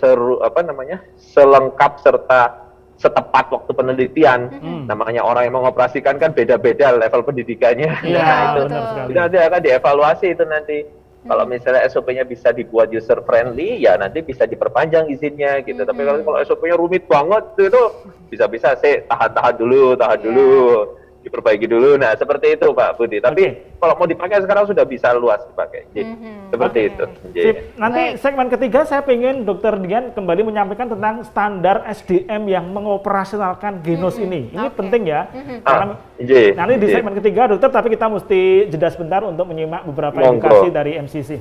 selengkap serta setepat waktu penelitian. Namanya orang yang mengoperasikan kan beda-beda level pendidikannya. Iya, Nah, itu benar sekali. nanti akan dievaluasi itu nanti. Kalau misalnya SOP-nya bisa dibuat user friendly, ya nanti bisa diperpanjang izinnya gitu. Tapi kalau SOP-nya rumit banget itu bisa-bisa tahan dulu, diperbaiki dulu. Nah, seperti itu Pak Budi. Tapi kalau mau dipakai sekarang sudah bisa luas dipakai. Seperti itu. Sip. Nanti segmen ketiga saya ingin Dr. Dian kembali menyampaikan tentang standar SDM yang mengoperasionalkan Genos ini. Ini penting ya. Karena nanti di segmen ketiga dokter, tapi kita mesti jeda sebentar untuk menyimak beberapa edukasi dari MCC.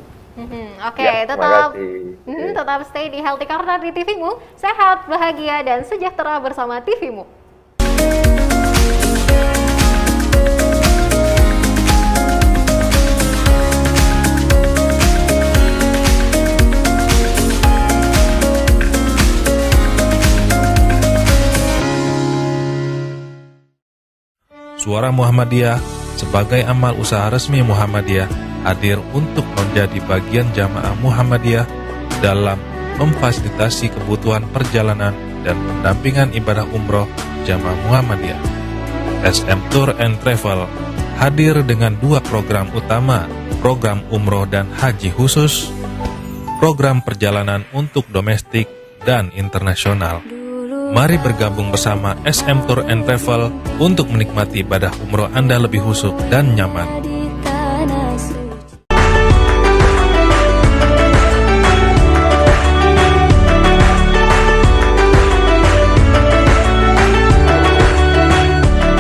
Tetap stay di Healthy Corner di TVmu. Sehat, bahagia, dan sejahtera bersama TVmu. Suara Muhammadiyah sebagai amal usaha resmi Muhammadiyah hadir untuk menjadi bagian jamaah Muhammadiyah dalam memfasilitasi kebutuhan perjalanan dan pendampingan ibadah umroh jamaah Muhammadiyah. SM Tour and Travel hadir dengan 2 program utama, program umroh dan haji khusus, program perjalanan untuk domestik dan internasional. Mari bergabung bersama SM Tour and Travel untuk menikmati ibadah umroh Anda lebih khusyuk dan nyaman.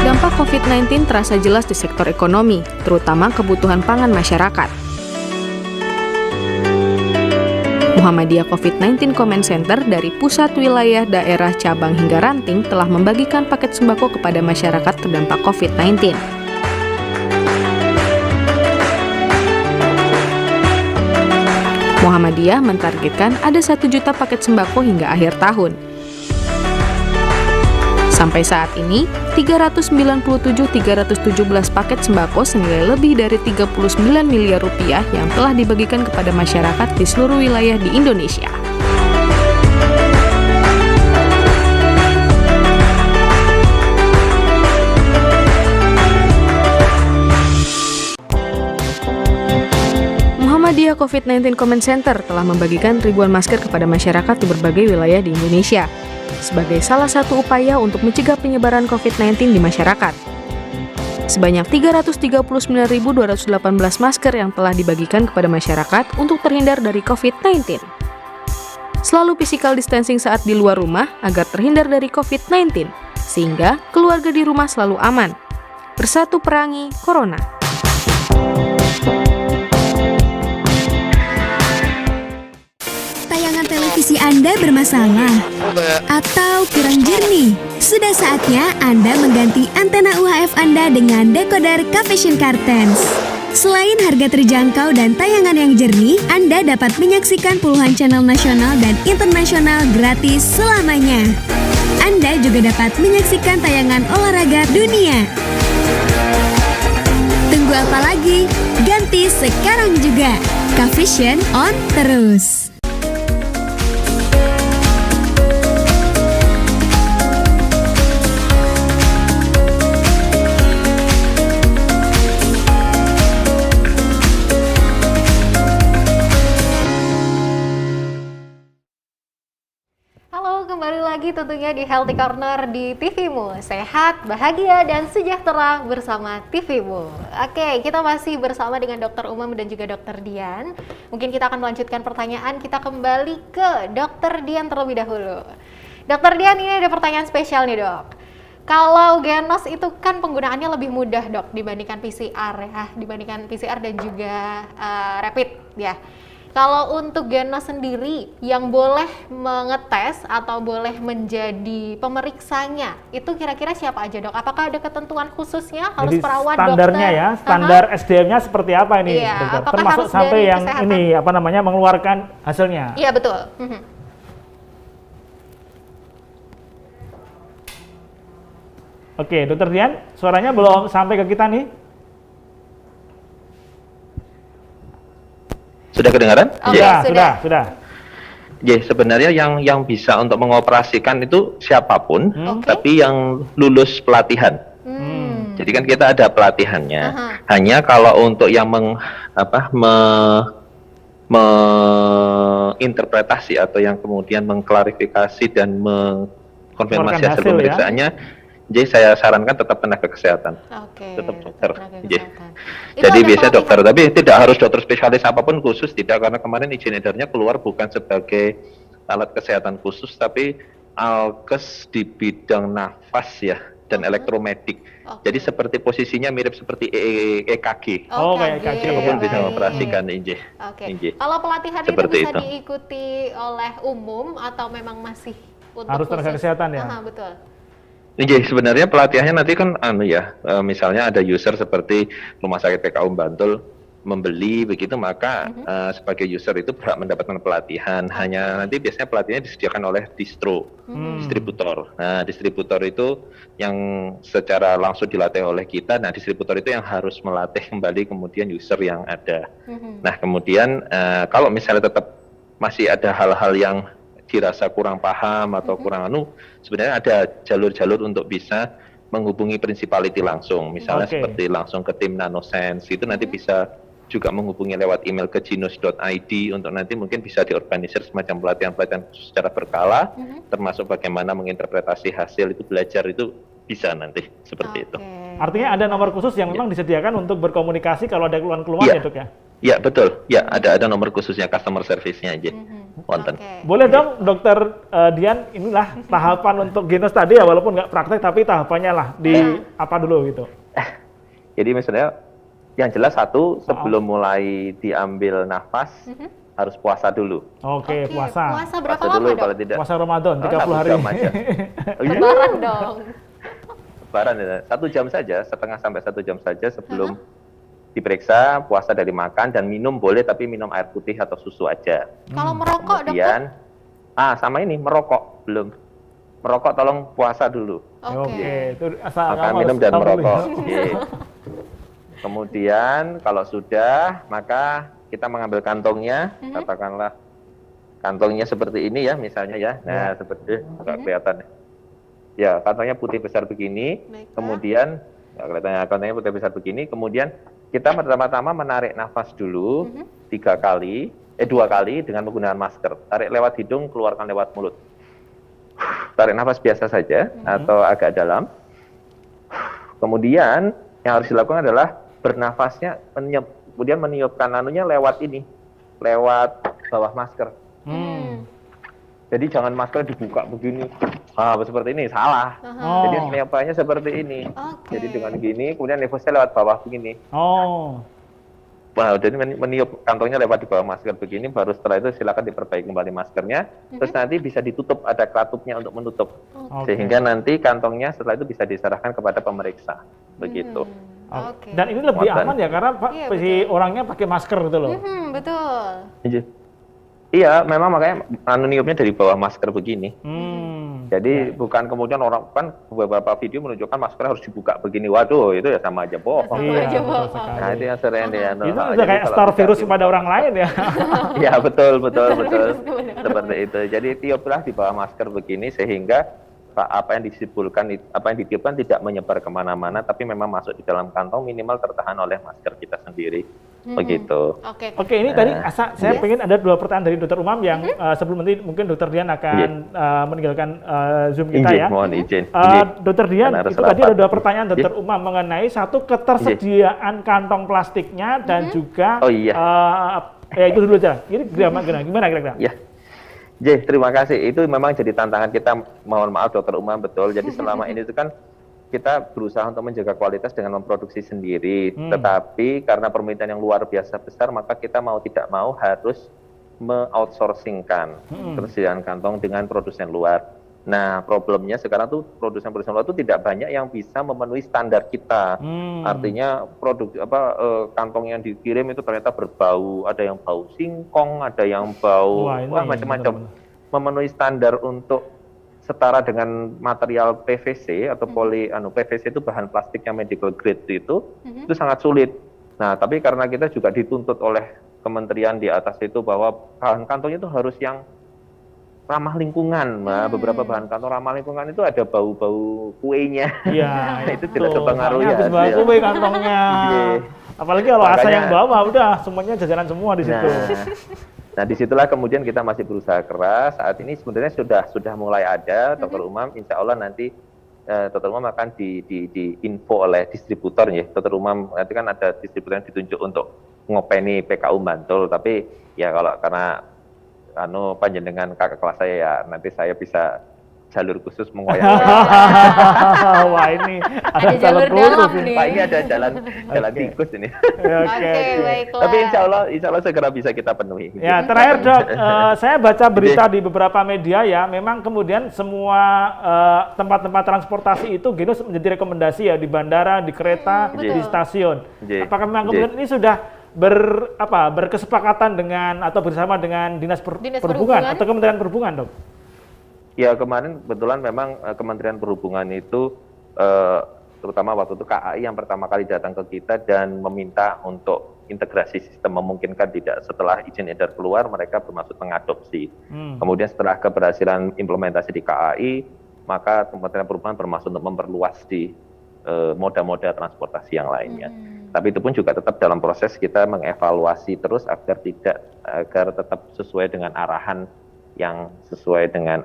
Dampak COVID-19 terasa jelas di sektor ekonomi, terutama kebutuhan pangan masyarakat. Muhammadiyah COVID-19 Comment Center dari pusat, wilayah, daerah, cabang hingga ranting telah membagikan paket sembako kepada masyarakat terdampak COVID-19. Muhammadiyah mentargetkan ada 1 juta paket sembako hingga akhir tahun. Sampai saat ini, 397.317 paket sembako senilai lebih dari 39 miliar rupiah yang telah dibagikan kepada masyarakat di seluruh wilayah di Indonesia. Muhammadiyah COVID-19 Comment Center telah membagikan ribuan masker kepada masyarakat di berbagai wilayah di Indonesia sebagai salah satu upaya untuk mencegah penyebaran COVID-19 di masyarakat. Sebanyak 339.218 masker yang telah dibagikan kepada masyarakat untuk terhindar dari COVID-19. Selalu physical distancing saat di luar rumah agar terhindar dari COVID-19, sehingga keluarga di rumah selalu aman. Bersatu perangi Corona. Tayangan televisi Anda bermasalah atau kurang jernih? Sudah saatnya Anda mengganti antena UHF Anda dengan decoder Cavision Cartens. Selain harga terjangkau dan tayangan yang jernih, Anda dapat menyaksikan puluhan channel nasional dan internasional gratis selamanya. Anda juga dapat menyaksikan tayangan olahraga dunia. Tunggu apa lagi? Ganti sekarang juga. Cavision on terus. Kembali lagi tentunya di Healthy Corner di TVmu. Sehat, bahagia, dan sejahtera bersama TVmu. Oke, kita masih bersama dengan Dr. Umam dan juga Dr. Dian. Mungkin kita akan melanjutkan pertanyaan. Kita kembali ke Dr. Dian terlebih dahulu. Dr. Dian, ini ada pertanyaan spesial nih, Dok. Kalau Genos itu kan penggunaannya lebih mudah, Dok, dibandingkan PCR ya, dibandingkan PCR dan juga rapid ya. Kalau untuk Genos sendiri yang boleh mengetes atau boleh menjadi pemeriksanya, itu kira-kira siapa aja, Dok? Apakah ada ketentuan khususnya? Harus Jadi perawat, standarnya dokter? Ya, standar SDM-nya seperti apa ini, Iya, dokter? apakah Termasuk harus sampai dari yang kesehatan? ini apa namanya mengeluarkan hasilnya. Iya, betul. Oke, Dokter Dian, suaranya belum sampai ke kita nih. Sudah kedengaran? Oke, sudah. Ya, sebenarnya yang bisa untuk mengoperasikan itu siapapun, Oke. tapi yang lulus pelatihan. Jadi kan kita ada pelatihannya. Hanya kalau untuk yang menginterpretasi atau yang kemudian mengklarifikasi dan mengkonfirmasi Mengeluarkan hasil hasil, pemeriksaannya, Jadi saya sarankan tetap tenaga kesehatan. Oke. Tetap dokter. tenaga Iya. kesehatan. Itu Jadi ada biasanya dokter, pelatihan. tapi tidak harus dokter spesialis apapun khusus, tidak, karena kemarin izin edarnya keluar bukan sebagai alat kesehatan khusus, tapi alkes di bidang nafas ya, dan elektromedik. Jadi seperti posisinya mirip seperti EKG. Oh, kayak EKG. Siapapun ya. bisa baik. memperhatikan, injih. Oke. Injih. Kalau pelatihan itu Seperti bisa itu. diikuti oleh umum atau memang masih untuk Harus tenaga khusus? kesehatan ya? Aha, betul. Injih, sebenarnya pelatihannya nanti kan misalnya ada user seperti Rumah Sakit PKU Bantul membeli begitu, maka sebagai user itu berhak mendapatkan pelatihan. Hanya nanti biasanya pelatihannya disediakan oleh distributor. Nah, distributor itu yang secara langsung dilatih oleh kita. Nah, distributor itu yang harus melatih kembali kemudian user yang ada. Nah, kemudian kalau misalnya tetap masih ada hal-hal yang dirasa kurang paham atau kurang sebenarnya ada jalur-jalur untuk bisa menghubungi principality langsung. Misalnya seperti langsung ke tim NanoSense, itu nanti bisa juga menghubungi lewat email ke genus.id untuk nanti mungkin bisa diorganisir semacam pelatihan-pelatihan secara berkala, termasuk bagaimana menginterpretasi hasil itu, belajar itu bisa nanti seperti itu. Artinya ada nomor khusus yang memang disediakan untuk berkomunikasi kalau ada keluhan-keluhan ya, Dok ya? Ya, betul. Ya, ada nomor khususnya, customer service-nya aja. Wonten. Boleh dong, Dokter Dian, inilah tahapan untuk Genus tadi ya, walaupun nggak praktek, tapi tahapannya lah di apa dulu gitu. Jadi misalnya, yang jelas satu, sebelum mulai diambil nafas, harus puasa dulu. Oke, puasa. Puasa berapa Puasa lama, dulu Dok? kalau tidak. Puasa Ramadan, 30 hari. 1 jam aja. Lebaran dong. Lebaran ya, 1 jam saja, setengah sampai 1 jam saja sebelum diperiksa, puasa dari makan dan minum boleh, tapi minum air putih atau susu aja. Kalau merokok, Kemudian, sama ini merokok belum. Merokok tolong puasa dulu. Oke, itu asal Makan, kamu minum harus dan tahu dulu merokok. ya. Iya. Kemudian kalau sudah, maka kita mengambil kantongnya, katakanlah kantongnya seperti ini ya, misalnya ya. Nah, seperti nggak kelihatan. Ya, kantongnya putih besar begini. Kemudian nggak kelihatannya kantongnya putih besar begini. Kemudian kita pertama-tama menarik nafas dulu 2 kali dengan menggunakan masker. Tarik lewat hidung, keluarkan lewat mulut. Tarik nafas biasa saja atau agak dalam. Kemudian yang harus dilakukan adalah bernafasnya, kemudian meniupkan lewat bawah masker. Jadi jangan masker dibuka begini, seperti ini salah. Jadi meniupkannya seperti ini. Jadi dengan gini, kemudian nafasnya lewat bawah begini. Jadi meniup kantongnya lewat di bawah masker begini, baru setelah itu silakan diperbaiki kembali maskernya. Terus nanti bisa ditutup, ada kelatupnya untuk menutup, sehingga nanti kantongnya setelah itu bisa diserahkan kepada pemeriksa, begitu. Dan ini lebih aman ya, karena si orangnya pakai masker gitu loh. Betul. Iya, memang makanya niupnya dari bawah masker begini. Jadi bukan kemudian orang, kan beberapa video menunjukkan maskernya harus dibuka begini. Waduh, itu ya sama aja bohong. Nah, itu yang sering dia. Itu udah kayak store virus kepada orang lain ya. Iya, betul. Seperti itu. Jadi tiuplah di bawah masker begini sehingga apa yang ditiupkan tidak menyebar kemana-mana, tapi memang masuk di dalam kantong, minimal tertahan oleh masker kita sendiri. Begitu. Oke, ini tadi saya pengen ada 2 pertanyaan dari Dokter Umam yang sebelum nanti mungkin Dokter Dian akan meninggalkan Zoom kita ya. Mohon izin. Dokter Dian, itu tadi ada 2 pertanyaan Dokter Umam mengenai satu ketersediaan kantong plastiknya dan juga ya itu dulu aja. Ini gimana kira-kira? Ya. Terima kasih. Itu memang jadi tantangan kita. Mohon maaf Dokter Umam, betul. Jadi selama ini itu kan kita berusaha untuk menjaga kualitas dengan memproduksi sendiri. Tetapi karena permintaan yang luar biasa besar, maka kita mau tidak mau harus me-outsourcingkan ketersediaan kantong dengan produsen luar. Nah, problemnya sekarang tuh produsen luar itu tidak banyak yang bisa memenuhi standar kita. Artinya kantong yang dikirim itu ternyata berbau, ada yang bau singkong, ada yang bau macam-macam. Memenuhi standar untuk setara dengan material PVC atau PVC itu bahan plastik yang medical grade itu sangat sulit. Nah, tapi karena kita juga dituntut oleh kementerian di atas itu bahwa bahan kantongnya itu harus yang ramah lingkungan. Nah, beberapa bahan kantong ramah lingkungan itu ada bau-bau kuenya. Iya, itu tidak terpengaruh ya. Habis bau kue kantongnya. Apalagi kalau asa yang bawa, udah semuanya jajanan semua di situ. Nah, disitulah kemudian kita masih berusaha keras. Saat ini sebenarnya sudah mulai ada, Dokter Umam. Insya Allah nanti dokter umum akan di info oleh distributor ya. Dokter umum nanti kan ada distributor yang ditunjuk untuk ngopeni PKU Bantul, tapi ya kalau karena panjenengan kakak kelas saya ya nanti saya bisa jalur khusus mengoyak. Wah, ini ada jalur dalam nih. Pak, ini ada jalan tikus ini. Oke, baiklah. Tapi insya Allah segera bisa kita penuhi. Ya, terakhir Dok, saya baca berita di beberapa media ya, memang kemudian semua tempat-tempat transportasi itu Genus menjadi rekomendasi ya, di bandara, di kereta, di stasiun. Apakah memang kemudian ini sudah berkesepakatan dengan atau bersama dengan Dinas Perhubungan atau Kementerian Perhubungan, Dok? Ya, kemarin kebetulan memang Kementerian Perhubungan itu terutama waktu itu KAI yang pertama kali datang ke kita dan meminta untuk integrasi sistem, memungkinkan tidak setelah izin edar keluar mereka bermaksud mengadopsi. Kemudian setelah keberhasilan implementasi di KAI, maka Kementerian Perhubungan bermaksud untuk memperluas di moda-moda transportasi yang lainnya. Tapi itu pun juga tetap dalam proses kita mengevaluasi terus agar tetap sesuai dengan arahan yang sesuai dengan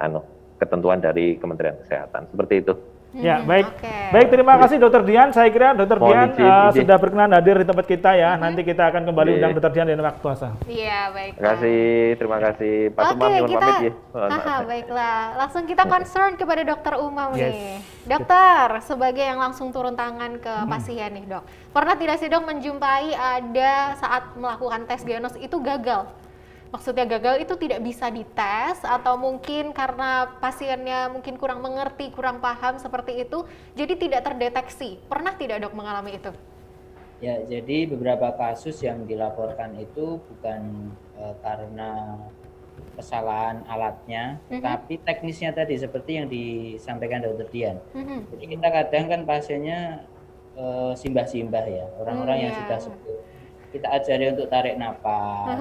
ketentuan dari Kementerian Kesehatan. Seperti itu. Ya, baik. Baik, terima kasih Dr. Dian. Saya kira Dr. Dian sudah berkenan hadir di tempat kita ya. Nanti kita akan kembali undang Dr. Dian di waktu puasa. Iya, baik. Terima kasih. Pak Umam, baiklah. Langsung kita concern kepada Dr. Umam nih. Dokter, sebagai yang langsung turun tangan ke pasien nih, Dok. Pernah tidak sih Dok menjumpai ada saat melakukan tes Genus itu gagal? Maksudnya gagal itu tidak bisa dites atau mungkin karena pasiennya mungkin kurang mengerti, kurang paham seperti itu, jadi tidak terdeteksi. Pernah tidak Dok mengalami itu? Ya, jadi beberapa kasus yang dilaporkan itu bukan karena kesalahan alatnya, tapi teknisnya tadi seperti yang disampaikan Dr. Dian. Jadi kita kadang kan pasiennya simbah-simbah ya, orang-orang yang sudah sembuh. Kita ajari untuk tarik napas.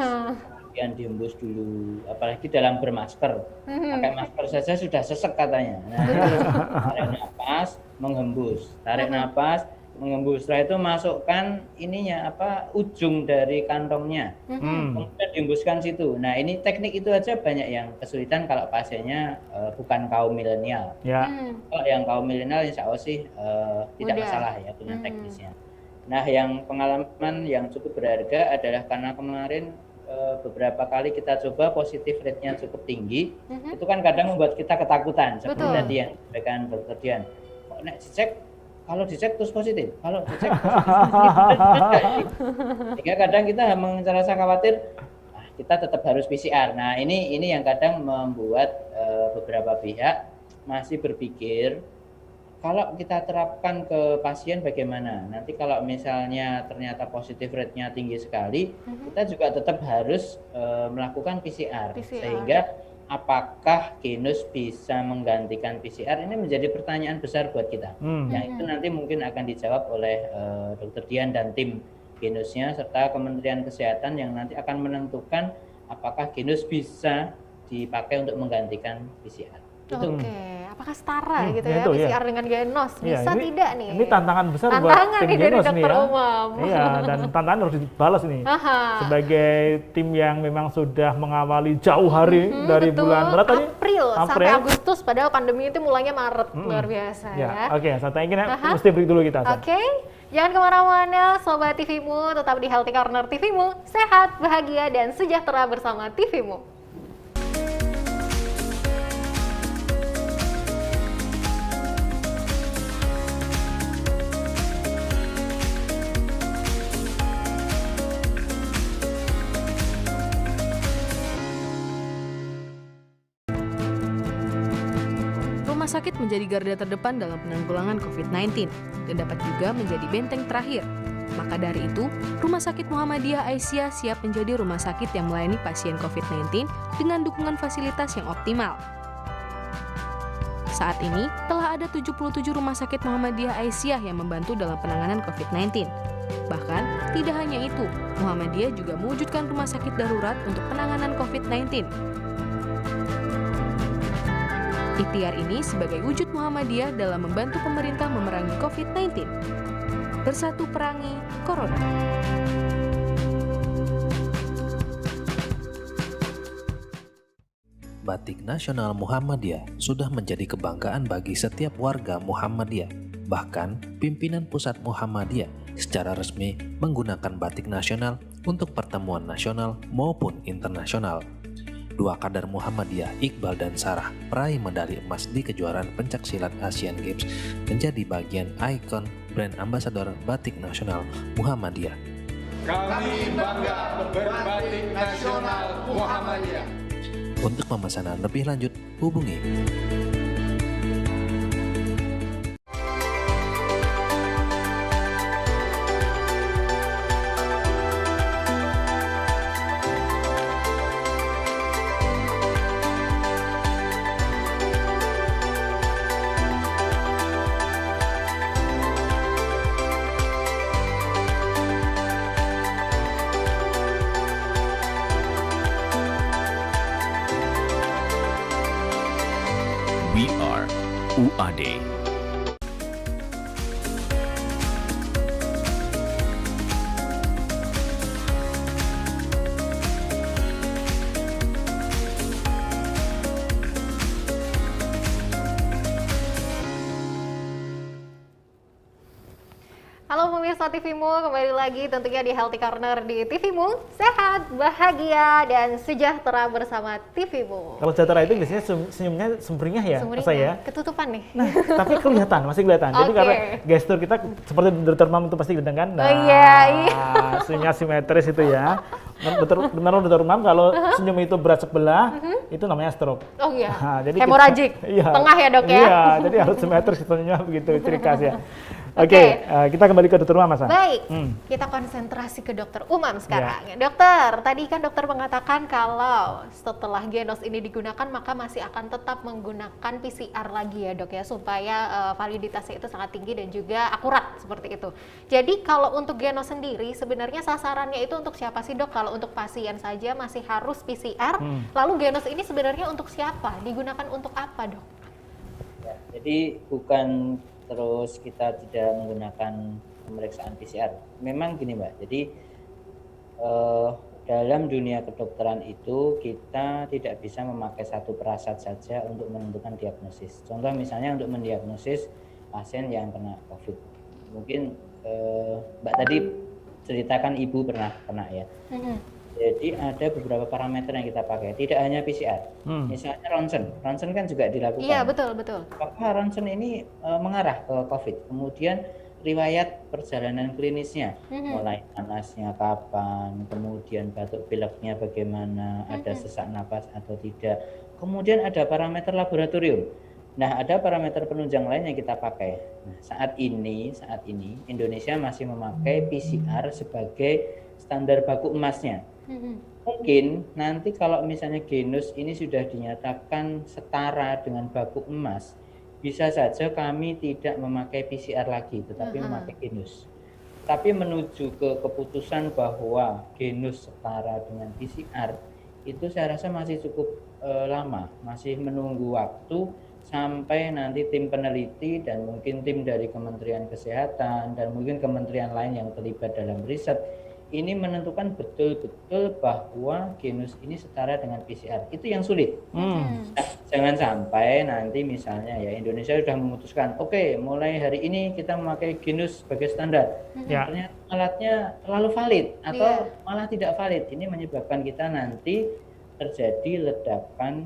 Kemudian dihembus dulu, apalagi dalam bermasker, pakai masker saja sudah sesek katanya. Nah, tarik napas, menghembus, tarik napas, menghembus. Setelah itu masukkan ujung dari kantongnya, kemudian dihembuskan situ. Nah, ini teknik itu aja banyak yang kesulitan kalau pasiennya bukan kaum milenial. Kalau yang kaum milenial insya Allah sih tidak masalah ya dengan teknisnya. Nah, yang pengalaman yang cukup berharga adalah karena kemarin beberapa kali kita coba positif rate-nya cukup tinggi, itu kan kadang membuat kita ketakutan seperti tadi yang disampaikan Dr. Dian. Kalau dicek terus positif, kalau dicek positif. Sehingga kadang kita merasa khawatir, kita tetap harus PCR. Nah, ini yang kadang membuat beberapa pihak masih berpikir kalau kita terapkan ke pasien bagaimana? Nanti kalau misalnya ternyata positif rate-nya tinggi sekali, kita juga tetap harus melakukan PCR. Sehingga apakah Genus bisa menggantikan PCR? Ini menjadi pertanyaan besar buat kita. Yang itu nanti mungkin akan dijawab oleh Dr. Dian dan tim Genusnya serta Kementerian Kesehatan yang nanti akan menentukan apakah Genus bisa dipakai untuk menggantikan PCR. Apakah setara gitu ya PCR dengan Genus? Bisa tidak nih? Ini tantangan besar buat tim Genus nih ya. Iya, dan tantangan harus dibalas nih. Sebagai tim yang memang sudah mengawali jauh hari dari bulan berapa tadi? April sampai Agustus, padahal pandemi itu mulainya Maret. Luar biasa ya. Saat ini mesti break dulu kita. Jangan kemana-mana, Sobat TVmu, tetap di Healthy Corner TVmu, sehat, bahagia, dan sejahtera bersama TVmu. Rumah sakit menjadi garda terdepan dalam penanggulangan COVID-19 dan dapat juga menjadi benteng terakhir. Maka dari itu, Rumah Sakit Muhammadiyah Aisyah siap menjadi rumah sakit yang melayani pasien COVID-19 dengan dukungan fasilitas yang optimal. Saat ini, telah ada 77 Rumah Sakit Muhammadiyah Aisyah yang membantu dalam penanganan COVID-19. Bahkan, tidak hanya itu, Muhammadiyah juga mewujudkan rumah sakit darurat untuk penanganan COVID-19. Ikhtiar ini sebagai wujud Muhammadiyah dalam membantu pemerintah memerangi COVID-19. Bersatu perangi Corona. Batik Nasional Muhammadiyah sudah menjadi kebanggaan bagi setiap warga Muhammadiyah. Bahkan, pimpinan pusat Muhammadiyah secara resmi menggunakan batik nasional untuk pertemuan nasional maupun internasional. 2 kader Muhammadiyah, Iqbal dan Sarah, peraih medali emas di kejuaraan pencaksilat Asian Games, menjadi bagian ikon brand ambasador batik nasional Muhammadiyah. Kami bangga berbatik nasional Muhammadiyah. Untuk pemesanan lebih lanjut, hubungi We are UAD. Halo pemirsa TVMU, kembali lagi tentunya di Healthy Corner di TVMU. Sehat, bahagia, dan sejahtera bersama TVMU. Kalau sejahtera itu biasanya senyumnya sumringah ya, saya. Ketutupan nih. Nah, tapi kelihatan, masih kelihatan. Jadi karena gestur kita seperti Dr. Mam itu pasti kelihatan kan. Nah, iya. senyumnya simetris itu ya. Dr. Mam kalau senyum itu berat sebelah, itu namanya stroke. Oh iya. Nah, jadi hemoragik. Iya, tengah ya dok ya. Iya, jadi harus simetris senyumnya begitu, ciri khas ya. Oke, kita kembali ke Dr. Umam, Mas. Baik, kita konsentrasi ke Dr. Umam sekarang. Ya. Dokter, tadi kan dokter mengatakan kalau setelah genos ini digunakan maka masih akan tetap menggunakan PCR lagi ya dok ya, supaya validitasnya itu sangat tinggi dan juga akurat seperti itu. Jadi kalau untuk genos sendiri sebenarnya sasarannya itu untuk siapa sih dok? Kalau untuk pasien saja masih harus PCR, lalu genos ini sebenarnya untuk siapa? Digunakan untuk apa dok? Ya, jadi bukan terus kita tidak menggunakan pemeriksaan PCR. Memang gini Mbak, jadi dalam dunia kedokteran itu kita tidak bisa memakai satu perasat saja untuk menentukan diagnosis. Contoh misalnya untuk mendiagnosis pasien yang kena COVID. Mungkin Mbak tadi ceritakan ibu pernah ya. Jadi ada beberapa parameter yang kita pakai, tidak hanya PCR. Misalnya ronsen kan juga dilakukan. Iya betul. Apakah ronsen ini mengarah ke COVID? Kemudian riwayat perjalanan klinisnya, mulai panasnya kapan, kemudian batuk pileknya bagaimana, ada sesak napas atau tidak. Kemudian ada parameter laboratorium. Nah, ada parameter penunjang lain yang kita pakai. Nah, saat ini Indonesia masih memakai PCR sebagai standar baku emasnya. Mungkin nanti kalau misalnya genus ini sudah dinyatakan setara dengan baku emas, bisa saja kami tidak memakai PCR lagi, tetapi memakai genus. Tapi menuju ke keputusan bahwa genus setara dengan PCR, itu saya rasa masih cukup lama, masih menunggu waktu sampai nanti tim peneliti dan mungkin tim dari Kementerian Kesehatan dan mungkin kementerian lain yang terlibat dalam riset ini menentukan betul-betul bahwa genus ini setara dengan PCR. Itu yang sulit. Nah, jangan sampai nanti misalnya ya Indonesia sudah memutuskan, oke, mulai hari ini kita memakai genus sebagai standar. Ternyata alatnya terlalu valid atau malah tidak valid. Ini menyebabkan kita nanti terjadi ledakan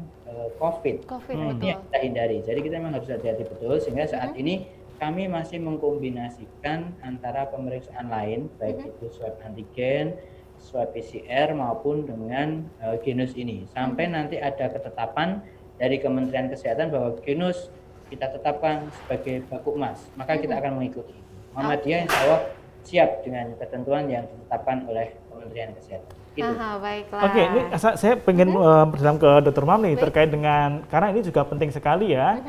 COVID. Ini yang kita hindari. Jadi kita memang harus hati-hati betul sehingga saat ini kami masih mengkombinasikan antara pemeriksaan lain, baik itu swab antigen, swab PCR maupun dengan genus ini. Sampai nanti ada ketetapan dari Kementerian Kesehatan bahwa genus kita tetapkan sebagai baku emas, maka kita akan mengikuti. Muhammadiyah insya Allah siap dengan ketentuan yang ditetapkan oleh Kementerian Kesehatan. Baiklah. Oke, ini saya pengen berdalam ke Dr. Mam nih terkait dengan, karena ini juga penting sekali ya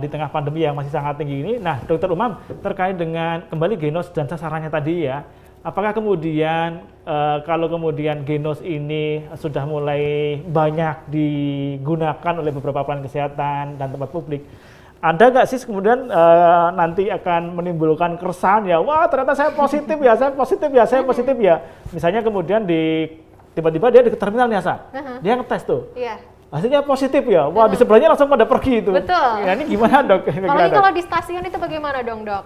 di tengah pandemi yang masih sangat tinggi ini. Nah, Dr. Umam terkait dengan kembali genos dan sasarannya tadi ya, apakah kemudian kalau kemudian genos ini sudah mulai banyak digunakan oleh beberapa pelayanan kesehatan dan tempat publik, ada nggak sih kemudian nanti akan menimbulkan keresahan ya, wah ternyata saya positif ya, misalnya kemudian tiba-tiba dia di terminal nih Asa, dia ngetes tuh, hasilnya positif ya. Wah, di sebelahnya langsung pada pergi itu. Betul. Ya, ini gimana dok? Kalau di stasiun itu bagaimana dong dok?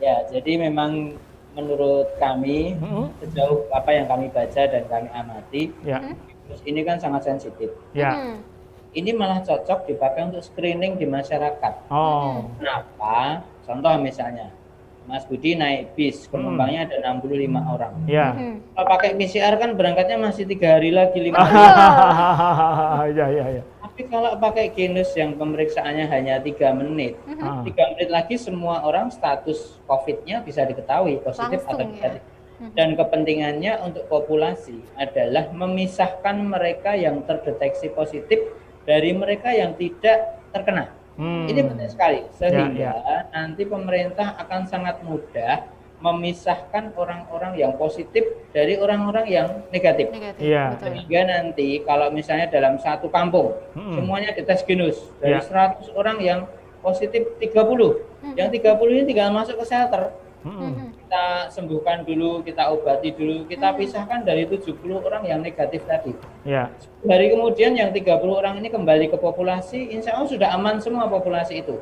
Ya, jadi memang menurut kami sejauh apa yang kami baca dan kami amati, virus ini kan sangat sensitif. Ya. Ini malah cocok dipakai untuk screening di masyarakat. Kenapa? Contoh misalnya, Mas Budi naik bis, penumpangnya ada 65 orang. Ya. Kalau pakai PCR kan berangkatnya masih 3 hari lagi, 5 hari. Ya. Tapi kalau pakai Genus yang pemeriksaannya hanya 3 menit, 3 menit lagi semua orang status COVID-nya bisa diketahui positif atau negatif. Dan kepentingannya untuk populasi adalah memisahkan mereka yang terdeteksi positif dari mereka yang tidak terkena. Ini penting sekali, sehingga nanti pemerintah akan sangat mudah memisahkan orang-orang yang positif dari orang-orang yang negatif. Sehingga nanti kalau misalnya dalam satu kampung semuanya dites Genus, dari 100 orang yang positif 30, yang 30 ini tinggal masuk ke shelter. Kita sembuhkan dulu, kita obati dulu, kita pisahkan dari 70 orang yang negatif tadi. Dari kemudian yang 30 orang ini kembali ke populasi, insya Allah sudah aman semua populasi itu.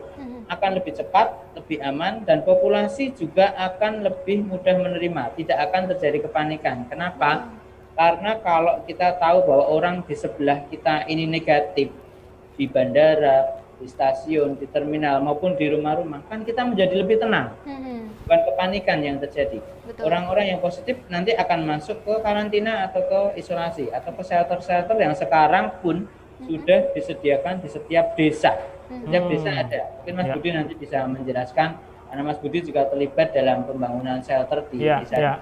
Akan lebih cepat, lebih aman, dan populasi juga akan lebih mudah menerima, tidak akan terjadi kepanikan. Kenapa? Karena kalau kita tahu bahwa orang di sebelah kita ini negatif, di bandara, di stasiun, di terminal, maupun di rumah-rumah, kan kita menjadi lebih tenang. Bukan kepanikan yang terjadi. Orang-orang yang positif nanti akan masuk ke karantina atau ke isolasi atau ke shelter-shelter yang sekarang pun sudah disediakan di setiap desa. Setiap desa ada. Mungkin Mas Budi nanti bisa menjelaskan, karena Mas Budi juga terlibat dalam pembangunan shelter di desa.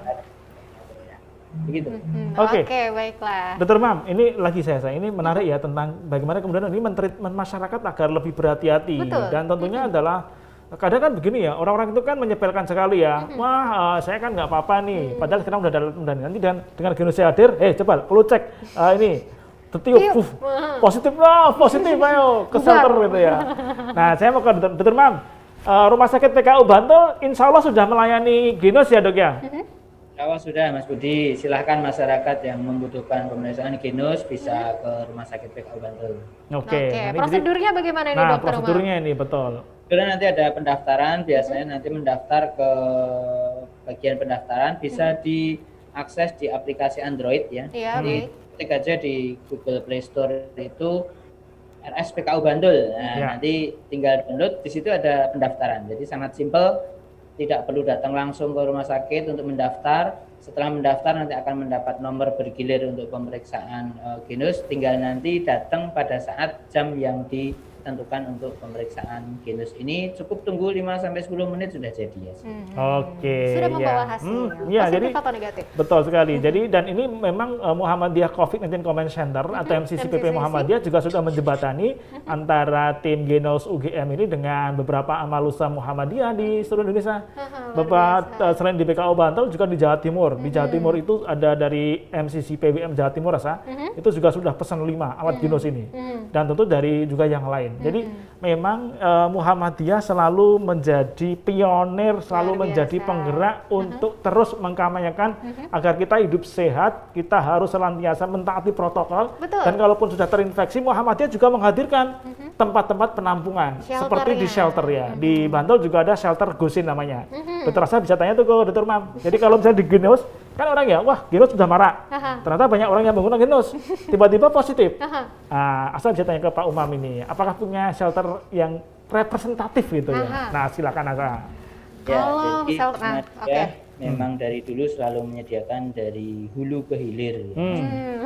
Begitu. Oke, baiklah. Dokter Mam, ini lagi saya ini menarik ya tentang bagaimana kemudian ini mentreatment masyarakat agar lebih berhati-hati. Dan tentunya adalah kadang kan begini ya, orang-orang itu kan menyepelekan sekali ya. Wah, saya kan nggak apa-apa nih. Padahal sekarang udah dalam nanti dengan Genus hadir, coba perlu cek ini tertiup, positif ayo ke shelter gitu ya. Nah, saya mau ke Dokter Mam. Rumah sakit PKU Bantul, insya Allah sudah melayani Genus ya dok ya? Kalau sudah Mas Budi, silahkan masyarakat yang membutuhkan pemeriksaan Genus bisa ke rumah sakit PKU Bantul. Oke. Prosedurnya bagaimana ini dokter? Prosedurnya ini betul. Kemudian nanti ada pendaftaran, biasanya nanti mendaftar ke bagian pendaftaran, bisa diakses di aplikasi Android ya. Ketik aja di Google Play Store itu RS PKU Bantul. Nah, nanti tinggal download, di situ ada pendaftaran. Jadi sangat simpel, tidak perlu datang langsung ke rumah sakit untuk mendaftar. Setelah mendaftar nanti akan mendapat nomor bergilir untuk pemeriksaan Genus. Tinggal nanti datang pada saat jam yang ditentukan untuk pemeriksaan Genus ini. Cukup tunggu 5-10 menit sudah jadi ya. Sudah membawa hasil. Positif atau negatif? Betul sekali. Jadi dan ini memang Muhammadiyah COVID-19 Command Center atau MCCPP Muhammadiyah juga sudah menjembatani antara tim Genus UGM ini dengan beberapa amal usaha Muhammadiyah di seluruh Indonesia. Selain di PKU Bantul juga di Jawa Timur. Di Jawa Timur itu ada dari MCCPWM Jawa Timur itu juga sudah pesan 5 alat Genus ini. Dan tentu dari juga yang lain. Jadi memang Muhammadiyah selalu menjadi pionir, selalu menjadi penggerak untuk terus mengkampanyekan agar kita hidup sehat, kita harus senantiasa mentaati protokol. Dan kalaupun sudah terinfeksi, Muhammadiyah juga menghadirkan tempat-tempat penampungan seperti di shelter ya. Di Bantul juga ada shelter Gusin namanya. Dokter Asa bisa tanya tuh ke Dokter Mam. Jadi kalau misalnya di Genus, kan orang ya, wah Genus sudah marak. Ternyata banyak orang yang menggunakan Genus, tiba-tiba positif. Asal bisa tanya ke Pak Umam ini, apakah punya shelter yang representatif gitu ya? Nah, silakan Asa. Kalau memang dari dulu selalu menyediakan dari hulu ke hilir.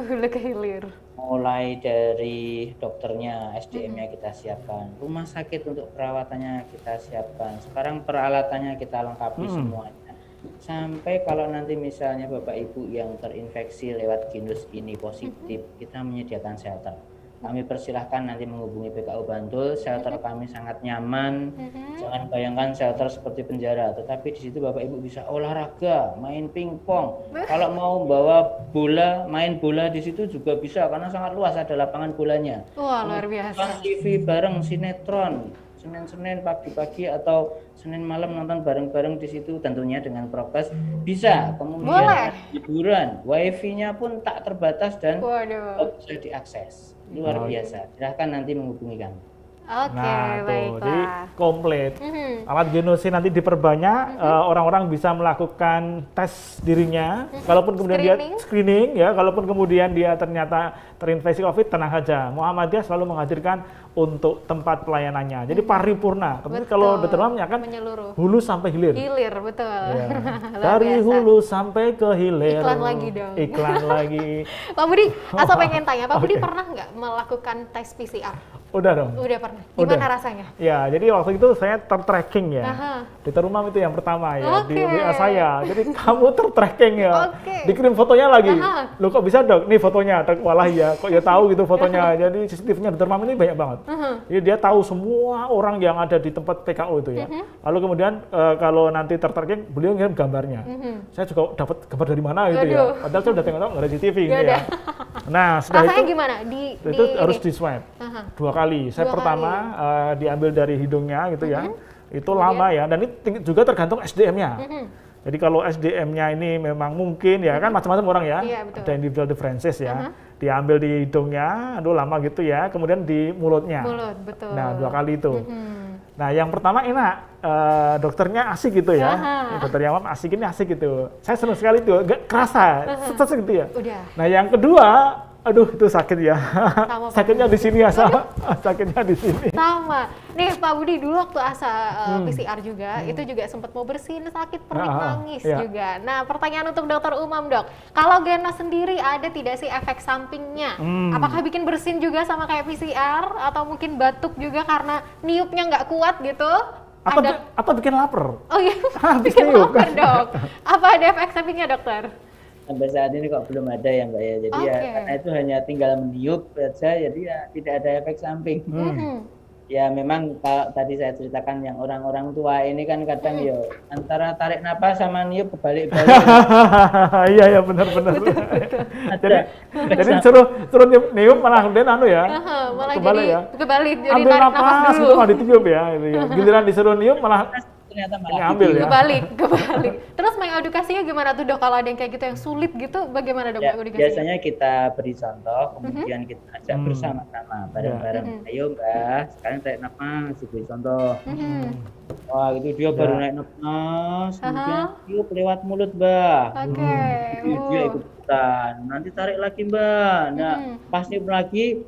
Hulu ke hilir. Mulai dari dokternya, SDM-nya kita siapkan, rumah sakit untuk perawatannya kita siapkan. Sekarang peralatannya kita lengkapi semuanya. Sampai kalau nanti misalnya Bapak Ibu yang terinfeksi lewat Genus ini positif, kita menyediakan shelter. Kami persilahkan nanti menghubungi PKU Bantul, shelter kami sangat nyaman. Jangan bayangkan shelter seperti penjara, tetapi di situ Bapak Ibu bisa olahraga, main pingpong. Kalau mau bawa bola, main bola di situ juga bisa karena sangat luas, ada lapangan bolanya. Wah, luar biasa. TV bareng sinetron, Senin pagi-pagi atau Senin malam nonton bareng-bareng di situ, tentunya dengan prokes bisa. Kemudian hiburan, wifi-nya pun tak terbatas dan bisa diakses. luar biasa. Silahkan nanti menghubungi kami. Oke, Nah, tuh, baiklah. jadi komplit. Alat Genos nanti diperbanyak, orang-orang bisa melakukan tes dirinya. Kalaupun kemudian dia screening, ya, kalaupun kemudian dia ternyata terinfeksi COVID, tenang saja. Muhammadiyah selalu menghadirkan untuk tempat pelayanannya. Jadi paripurna. Tapi kalau Dr. Umam kan hulu sampai hilir. Hilir, betul. Ya. Dari hulu sampai ke hilir. Iklan lagi dong. Iklan lagi. Pak Budi, asal pengen tanya, Pak Budi pernah nggak melakukan tes PCR? Udah dong. Udah pernah. Gimana rasanya? Ya, jadi waktu itu saya tertracking ya. Dr. Umam itu yang pertama ya di WA saya. Jadi kamu tertracking ya. Dikirim fotonya lagi. Loh kok bisa dok? Nih fotonya. Walah ya, kok ya tahu gitu fotonya. Jadi CCTV-nya Dr. Umam ini banyak banget. Jadi dia tahu semua orang yang ada di tempat PKO itu ya. Lalu kemudian kalau nanti tertracking, beliau ngirim gambarnya. Saya juga dapat gambar dari mana gitu ya. Padahal saya udah tengok nggak ada CCTV gitu ya. Nah, setelah rasanya itu gimana? Itu harus di swab 2 kali. Saya pertama diambil dari hidungnya gitu ya. Itu lama ya, dan ini juga tergantung SDM-nya. Jadi kalau SDM-nya ini memang mungkin ya kan macam-macam orang ya, ada individual differences ya. Diambil di hidungnya, aduh lama gitu ya. Kemudian di mulutnya. Mulut, betul. Nah 2 kali itu. Nah yang pertama enak, dokternya asik gitu ya. Dokter Yamam asik gitu. Saya senang sekali tuh, gak kerasa, setes gitu ya. Udah. Nah yang kedua, aduh itu sakit ya. Sakitnya di sini ya, sama. Sakitnya di sini. Sama. Nih Pak Budi dulu waktu PCR juga, itu juga sempat mau bersin, sakit perih, nangis juga. Nah pertanyaan untuk Dokter Umam dok, kalau Genos sendiri ada tidak sih efek sampingnya? Apakah bikin bersin juga sama kayak PCR atau mungkin batuk juga karena niupnya nggak kuat gitu? Atau bikin lapar? Oh iya, bikin lapar dok. Apa ada efek sampingnya dokter? Sampai saat ini kok belum ada ya Mbak ya. Jadi ya karena itu hanya tinggal meniup saja, jadi ya tidak ada efek samping. Ya memang kalau tadi saya ceritakan yang orang-orang tua ini kan kadang ya antara tarik napas sama niup kebalik-balik. Iya benar. Jadi suruh niup malah kemudian ya. Malah jadi kebalik, jadi ambil tarik napas napas dulu. itu malah ditiup ya. Giliran disuruh niup malah ternyata malah ambil ya. Kebalik. Terus mengedukasinya gimana tuh dok? Kalau ada yang kayak gitu yang sulit gitu, bagaimana dok mengedukasinya? Biasanya kita beri contoh, kemudian kita ajak bersama-sama, bareng-bareng. Ayo Mbak, sekarang tarik nafas, beri contoh. Wah itu dia baru naik nafas, kemudian yuk lewat mulut Mbak. Dia ikutan, nanti tarik lagi Mbak. Nah pas niup lagi,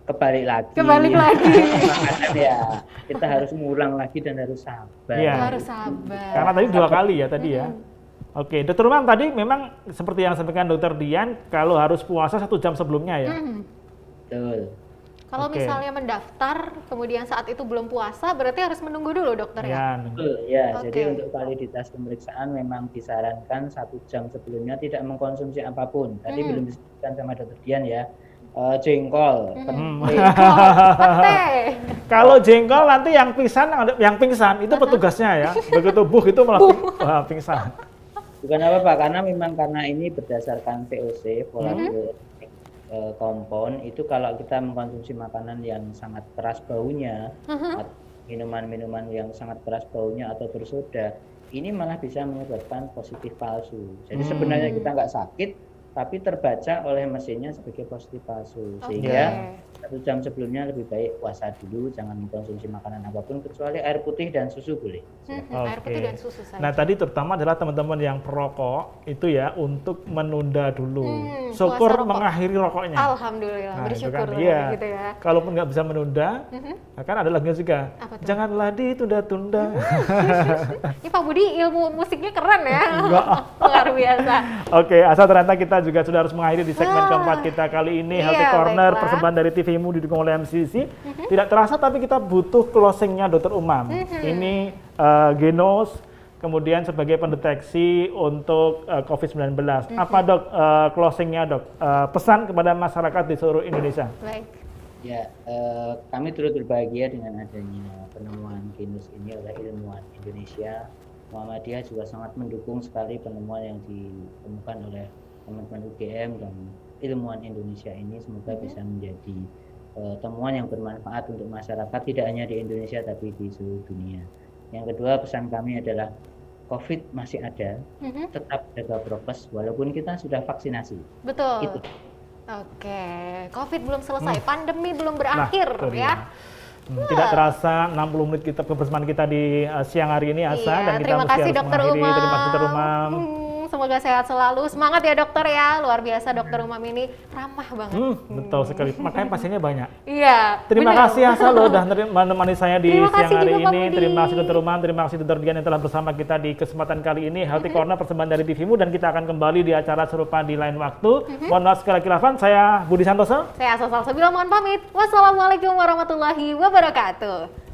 kebalik lagi. Makanya ya kita harus mengulang lagi dan harus sabar. Harus sabar. Karena tadi 2 kali ya tadi ya. Oke, Dokter Umam tadi memang seperti yang sampaikan Dokter Dian, kalau harus puasa 1 jam sebelumnya ya. Betul. Kalau misalnya mendaftar, kemudian saat itu belum puasa, berarti harus menunggu dulu dokter ya? Betul, ya. Jadi untuk validitas pemeriksaan memang disarankan 1 jam sebelumnya tidak mengkonsumsi apapun. Tadi belum disebutkan sama Dokter Dian ya. Jengkol, pete. Kalau jengkol nanti yang pingsan itu petugasnya ya. Begitu itu malah pingsan. Bukan apa-apa, karena ini berdasarkan VOC, volatile compound, itu kalau kita mengkonsumsi makanan yang sangat keras baunya, atau minuman-minuman yang sangat keras baunya atau bersoda, ini malah bisa menyebabkan positif palsu. Jadi sebenarnya kita nggak sakit, tapi terbaca oleh mesinnya sebagai positif palsu. Sehingga 1 jam sebelumnya lebih baik puasa dulu, jangan mengkonsumsi makanan apapun kecuali air putih dan susu boleh. Air putih dan susu saja. Nah tadi terutama adalah teman-teman yang perokok itu ya untuk menunda dulu, syukur mengakhiri rokoknya. Alhamdulillah, bersyukur gitu ya. Kalaupun nggak bisa menunda, kan ada lagunya juga. Janganlah ditunda-tunda. Ini Pak Budi ilmu musiknya keren ya. Luar biasa. Oke, asal ternyata kita juga sudah harus mengakhiri di segmen keempat kita kali ini, Healthy Corner, persembahan dari TVmu didukung oleh MCC. Tidak terasa tapi kita butuh closingnya Dokter Umam. Ini Genos, kemudian sebagai pendeteksi untuk COVID-19. Apa dok closingnya dok? Pesan kepada masyarakat di seluruh Indonesia. Baik. Ya, kami turut berbahagia dengan adanya penemuan Genos ini oleh ilmuwan Indonesia. Muhammadiyah juga sangat mendukung sekali penemuan yang ditemukan oleh teman-teman UGM dan ilmuwan Indonesia ini. Semoga bisa menjadi temuan yang bermanfaat untuk masyarakat, tidak hanya di Indonesia tapi di seluruh dunia. Yang kedua, pesan kami adalah COVID masih ada, tetap jaga prokes walaupun kita sudah vaksinasi. Betul. Itu. Oke, COVID belum selesai, pandemi belum berakhir Nah, ya. Tidak terasa 60 menit kita kebersamaan kita di siang hari ini, Asa, Iya, dan kita terima mesti kasih harus Dokter mengakhiri. Umam. Terima kasih Dokter Umam. Semoga sehat selalu. Semangat ya dokter ya, luar biasa Dokter Umam ini ramah banget. Betul sekali, makanya pasiennya banyak. Iya. Terima bener. kasih Asa lo udah menemani saya di Terima siang kasih hari juga, Pak ini. Budi. Terima kasih Dokter Umam, terima kasih Dokter Dian yang telah bersama kita di kesempatan kali ini. Healthy Corner persembahan dari TVmu, dan kita akan kembali di acara serupa di lain waktu. Mohon maaf segala khilafan, saya Budi Santoso. Saya Asa Salsabila mohon pamit. Wassalamualaikum warahmatullahi wabarakatuh.